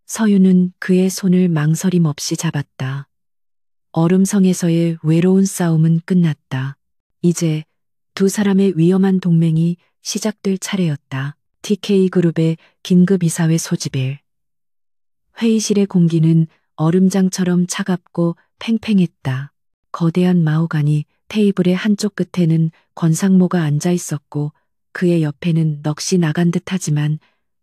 서유는 그의 손을 망설임 없이 잡았다. 얼음성에서의 외로운 싸움은 끝났다. 이제 두 사람의 위험한 동맹이 시작될 차례였다. TK그룹의 긴급 이사회 소집일. 회의실의 공기는 얼음장처럼 차갑고 팽팽했다. 거대한 마호가니 테이블의 한쪽 끝에는 권상모가 앉아 있었고 그의 옆에는 넋이 나간 듯하지만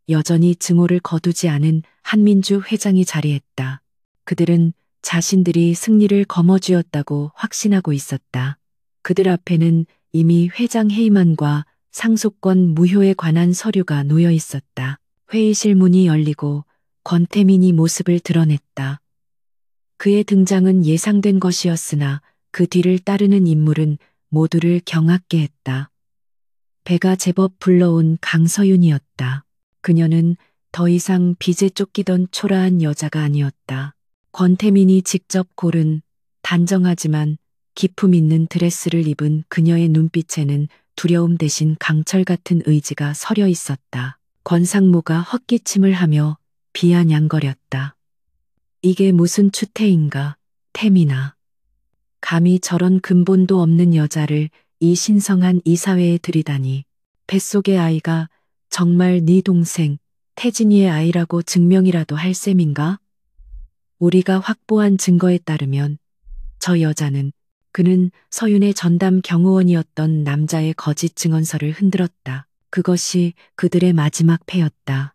여전히 증오를 거두지 않은 한민주 회장이 자리했다. 그들은 자신들이 승리를 거머쥐었다고 확신하고 있었다. 그들 앞에는 이미 회장 해임안과 상속권 무효에 관한 서류가 놓여 있었다. 회의실 문이 열리고 권태민이 모습을 드러냈다. 그의 등장은 예상된 것이었으나 그 뒤를 따르는 인물은 모두를 경악게 했다. 배가 제법 불러온 강서윤이었다. 그녀는 더 이상 빚에 쫓기던 초라한 여자가 아니었다. 권태민이 직접 고른 단정하지만 기품 있는 드레스를 입은 그녀의 눈빛에는 두려움 대신 강철 같은 의지가 서려 있었다. 권상무가 헛기침을 하며 비아냥거렸다. 이게 무슨 추태인가, 태민아. 감히 저런 근본도 없는 여자를 이 신성한 이사회에 들이다니. 뱃속의 아이가 정말 네 동생 태진이의 아이라고 증명이라도 할 셈인가? 우리가 확보한 증거에 따르면 저 여자는 그는 서윤의 전담 경호원이었던 남자의 거짓 증언서를 흔들었다. 그것이 그들의 마지막 패였다.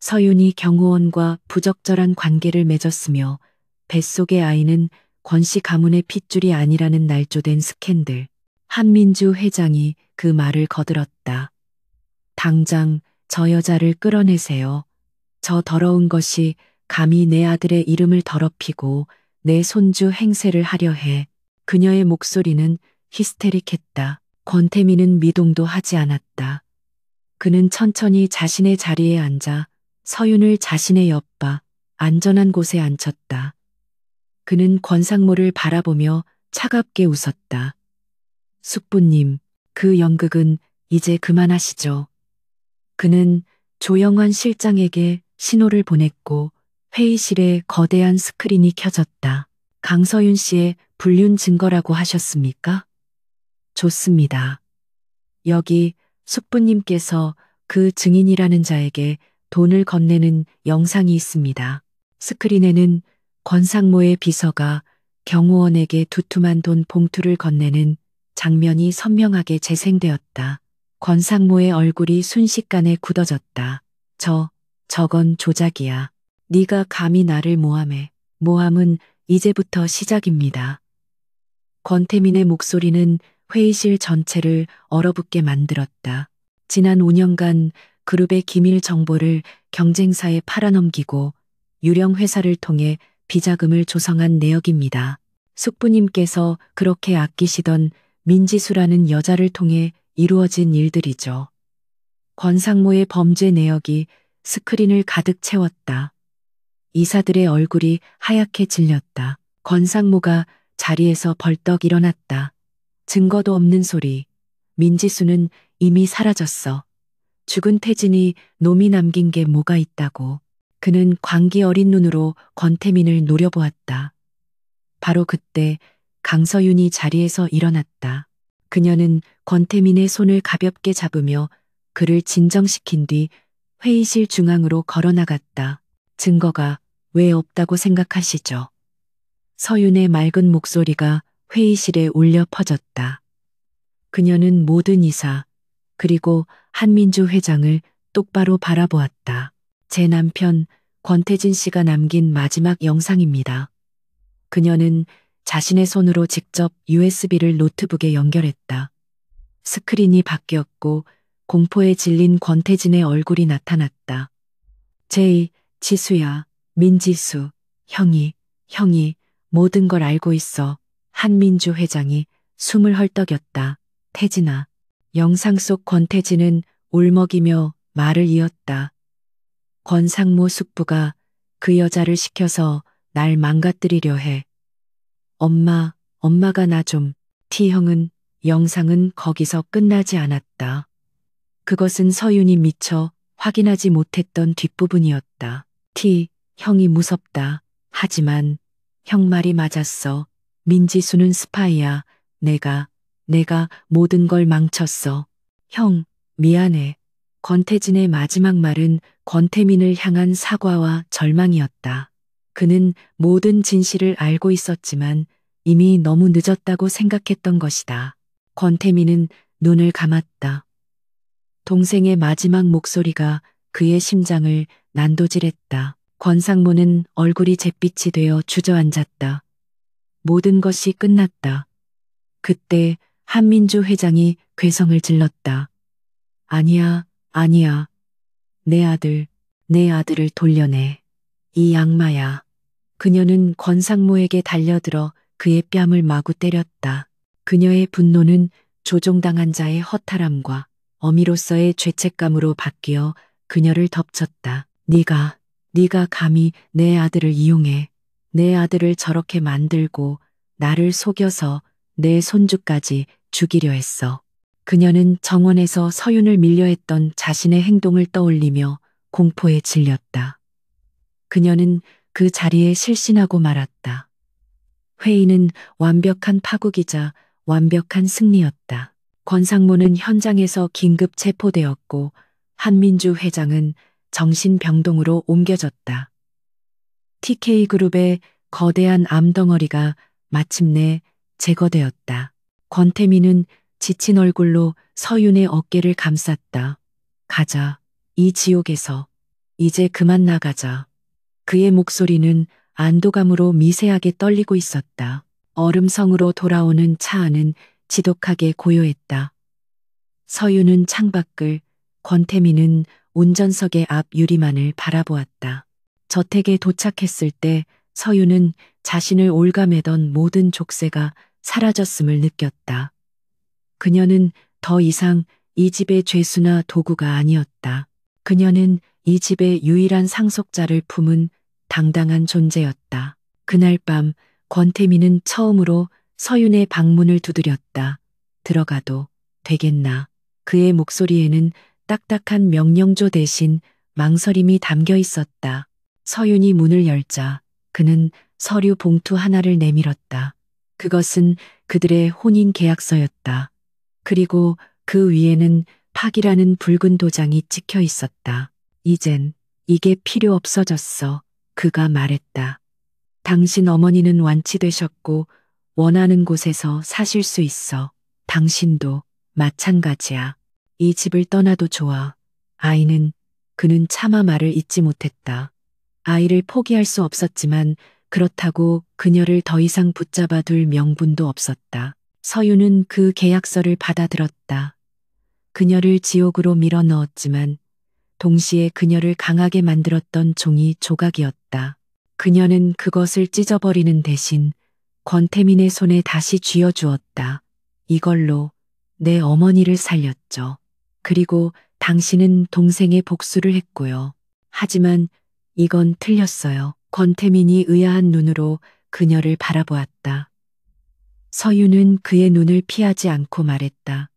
서윤이 경호원과 부적절한 관계를 맺었으며 뱃속의 아이는 권씨 가문의 핏줄이 아니라는 날조된 스캔들. 한민주 회장이 그 말을 거들었다. 당장 저 여자를 끌어내세요. 저 더러운 것이 감히 내 아들의 이름을 더럽히고 내 손주 행세를 하려 해. 그녀의 목소리는 히스테릭했다. 권태민은 미동도 하지 않았다. 그는 천천히 자신의 자리에 앉아 서윤을 자신의 옆바 안전한 곳에 앉혔다. 그는 권상모를 바라보며 차갑게 웃었다. 숙부님, 그 연극은 이제 그만하시죠. 그는 조영환 실장에게 신호를 보냈고 회의실에 거대한 스크린이 켜졌다. 강서윤 씨의 불륜 증거라고 하셨습니까? 좋습니다. 여기 숙부님께서 그 증인이라는 자에게 돈을 건네는 영상이 있습니다. 스크린에는 권상모의 비서가 경호원에게 두툼한 돈 봉투를 건네는 장면이 선명하게 재생되었다. 권상모의 얼굴이 순식간에 굳어졌다. 저건 조작이야. 네가 감히 나를 모함해. 모함은 이제부터 시작입니다. 권태민의 목소리는 회의실 전체를 얼어붙게 만들었다. 지난 5년간 그룹의 기밀 정보를 경쟁사에 팔아넘기고 유령 회사를 통해 비자금을 조성한 내역입니다. 숙부님께서 그렇게 아끼시던 민지수라는 여자를 통해 이루어진 일들이죠. 권상모의 범죄 내역이 스크린을 가득 채웠다. 이사들의 얼굴이 하얗게 질렸다. 권상모가 자리에서 벌떡 일어났다. 증거도 없는 소리. 민지수는 이미 사라졌어. 죽은 태진이 놈이 남긴 게 뭐가 있다고. 그는 광기 어린 눈으로 권태민을 노려보았다. 바로 그때 강서윤이 자리에서 일어났다. 그녀는 권태민의 손을 가볍게 잡으며 그를 진정시킨 뒤 회의실 중앙으로 걸어나갔다. 증거가 왜 없다고 생각하시죠? 서윤의 맑은 목소리가 회의실에 울려 퍼졌다. 그녀는 모든 이사, 그리고 한민주 회장을 똑바로 바라보았다. 제 남편 권태진 씨가 남긴 마지막 영상입니다. 그녀는 자신의 손으로 직접 USB를 노트북에 연결했다. 스크린이 바뀌었고 공포에 질린 권태진의 얼굴이 나타났다. 지수야, 민지수, 형이 모든 걸 알고 있어. 한민주 회장이 숨을 헐떡였다. 태진아. 영상 속 권태진은 울먹이며 말을 이었다. 권상모 숙부가 그 여자를 시켜서 날 망가뜨리려 해. 엄마가 나 좀. T형은 영상은 거기서 끝나지 않았다. 그것은 서윤이 미처 확인하지 못했던 뒷부분이었다. 형이 무섭다. 하지만 형 말이 맞았어. 민지수는 스파이야. 내가 모든 걸 망쳤어. 형, 미안해. 권태진의 마지막 말은 권태민을 향한 사과와 절망이었다. 그는 모든 진실을 알고 있었지만 이미 너무 늦었다고 생각했던 것이다. 권태민은 눈을 감았다. 동생의 마지막 목소리가 그의 심장을 난도질했다. 권상모는 얼굴이 잿빛이 되어 주저앉았다. 모든 것이 끝났다. 그때 한민주 회장이 괴성을 질렀다. 아니야. 내 아들을 돌려내. 이 악마야. 그녀는 권상모에게 달려들어 그의 뺨을 마구 때렸다. 그녀의 분노는 조종당한 자의 허탈함과 어미로서의 죄책감으로 바뀌어 그녀를 덮쳤다. 네가 감히 내 아들을 이용해 내 아들을 저렇게 만들고 나를 속여서 내 손주까지 죽이려 했어. 그녀는 정원에서 서윤을 밀려 했던 자신의 행동을 떠올리며 공포에 질렸다. 그녀는 그 자리에 실신하고 말았다. 회의는 완벽한 파국이자 완벽한 승리였다. 권상무는 현장에서 긴급 체포되었고 한민주 회장은 정신병동으로 옮겨졌다. TK그룹의 거대한 암덩어리가 마침내 제거되었다. 권태민은 지친 얼굴로 서윤의 어깨를 감쌌다. 가자. 이 지옥에서. 이제 그만 나가자. 그의 목소리는 안도감으로 미세하게 떨리고 있었다. 얼음성으로 돌아오는 차 안은 지독하게 고요했다. 서윤은 창밖을, 권태민은 운전석의 앞 유리만을 바라보았다. 저택에 도착했을 때 서윤은 자신을 올가매던 모든 족쇄가 사라졌음을 느꼈다. 그녀는 더 이상 이 집의 죄수나 도구가 아니었다. 그녀는 이 집의 유일한 상속자를 품은 당당한 존재였다. 그날 밤 권태민은 처음으로 서윤의 방문을 두드렸다. 들어가도 되겠나. 그의 목소리에는 딱딱한 명령조 대신 망설임이 담겨 있었다. 서윤이 문을 열자 그는 서류 봉투 하나를 내밀었다. 그것은 그들의 혼인 계약서였다. 그리고 그 위에는 파기라는 붉은 도장이 찍혀 있었다. 이젠 이게 필요 없어졌어. 그가 말했다. 당신 어머니는 완치되셨고 원하는 곳에서 사실 수 있어. 당신도 마찬가지야. 이 집을 떠나도 좋아. 그는 차마 말을 잇지 못했다. 아이를 포기할 수 없었지만 그렇다고 그녀를 더 이상 붙잡아 둘 명분도 없었다. 서윤은 그 계약서를 받아들었다. 그녀를 지옥으로 밀어 넣었지만 동시에 그녀를 강하게 만들었던 종이 조각이었다. 그녀는 그것을 찢어버리는 대신 권태민의 손에 다시 쥐어주었다. 이걸로 내 어머니를 살렸죠. 그리고 당신은 동생의 복수를 했고요. 하지만 이건 틀렸어요. 권태민이 의아한 눈으로 그녀를 바라보았다. 서윤은 그의 눈을 피하지 않고 말했다.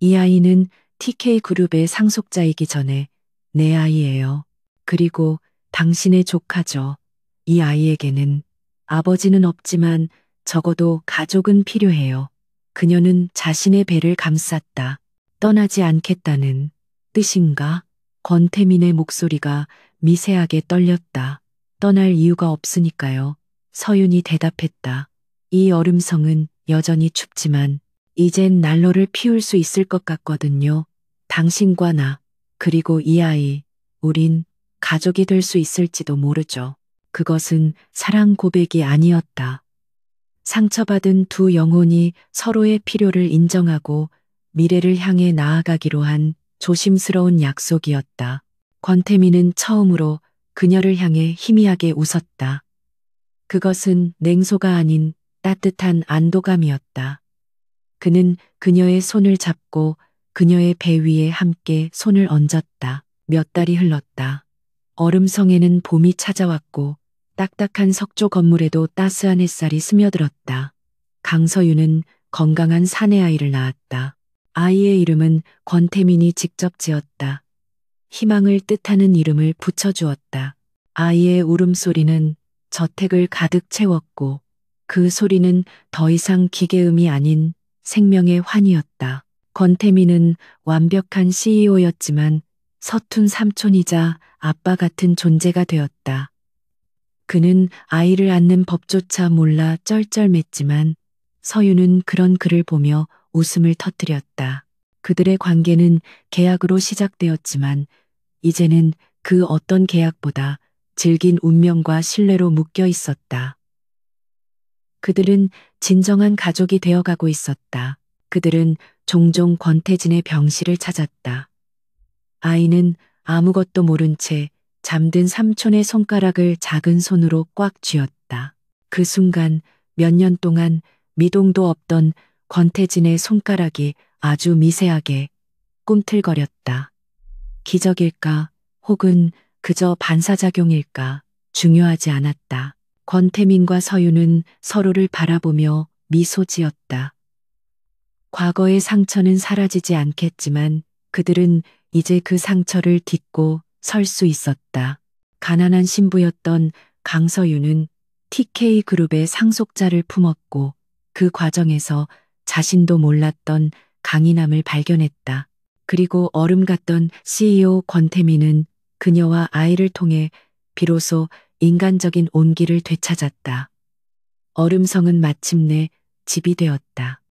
이 아이는 TK그룹의 상속자이기 전에 내 아이예요. 그리고 당신의 조카죠. 이 아이에게는 아버지는 없지만 적어도 가족은 필요해요. 그녀는 자신의 배를 감쌌다. 떠나지 않겠다는 뜻인가? 권태민의 목소리가 미세하게 떨렸다. 떠날 이유가 없으니까요. 서윤이 대답했다. 이 얼음성은 여전히 춥지만 이젠 난로를 피울 수 있을 것 같거든요. 당신과 나, 그리고 이 아이, 우린 가족이 될 수 있을지도 모르죠. 그것은 사랑 고백이 아니었다. 상처받은 두 영혼이 서로의 필요를 인정하고 미래를 향해 나아가기로 한 조심스러운 약속이었다. 권태민은 처음으로 그녀를 향해 희미하게 웃었다. 그것은 냉소가 아닌 따뜻한 안도감이었다. 그는 그녀의 손을 잡고 그녀의 배 위에 함께 손을 얹었다. 몇 달이 흘렀다. 얼음성에는 봄이 찾아왔고 딱딱한 석조 건물에도 따스한 햇살이 스며들었다. 강서윤은 건강한 사내 아이를 낳았다. 아이의 이름은 권태민이 직접 지었다. 희망을 뜻하는 이름을 붙여주었다. 아이의 울음소리는 저택을 가득 채웠고 그 소리는 더 이상 기계음이 아닌 생명의 환희였다. 권태민은 완벽한 CEO였지만 서툰 삼촌이자 아빠 같은 존재가 되었다. 그는 아이를 안는 법조차 몰라 쩔쩔맸지만 서윤은 그런 그를 보며 웃음을 터뜨렸다. 그들의 관계는 계약으로 시작되었지만 이제는 그 어떤 계약보다 질긴 운명과 신뢰로 묶여 있었다. 그들은 진정한 가족이 되어가고 있었다. 그들은 종종 권태진의 병실을 찾았다. 아이는 아무것도 모른 채 잠든 삼촌의 손가락을 작은 손으로 꽉 쥐었다. 그 순간 몇 년 동안 미동도 없던 권태진의 손가락이 아주 미세하게 꿈틀거렸다. 기적일까? 혹은 그저 반사작용일까? 중요하지 않았다. 권태민과 서유는 서로를 바라보며 미소 지었다. 과거의 상처는 사라지지 않겠지만 그들은 이제 그 상처를 딛고 설 수 있었다. 가난한 신부였던 강서유는 TK그룹의 상속자를 품었고 그 과정에서 자신도 몰랐던 강인함을 발견했다. 그리고 얼음 같던 CEO 권태민은 그녀와 아이를 통해 비로소 인간적인 온기를 되찾았다. 얼음성은 마침내 집이 되었다.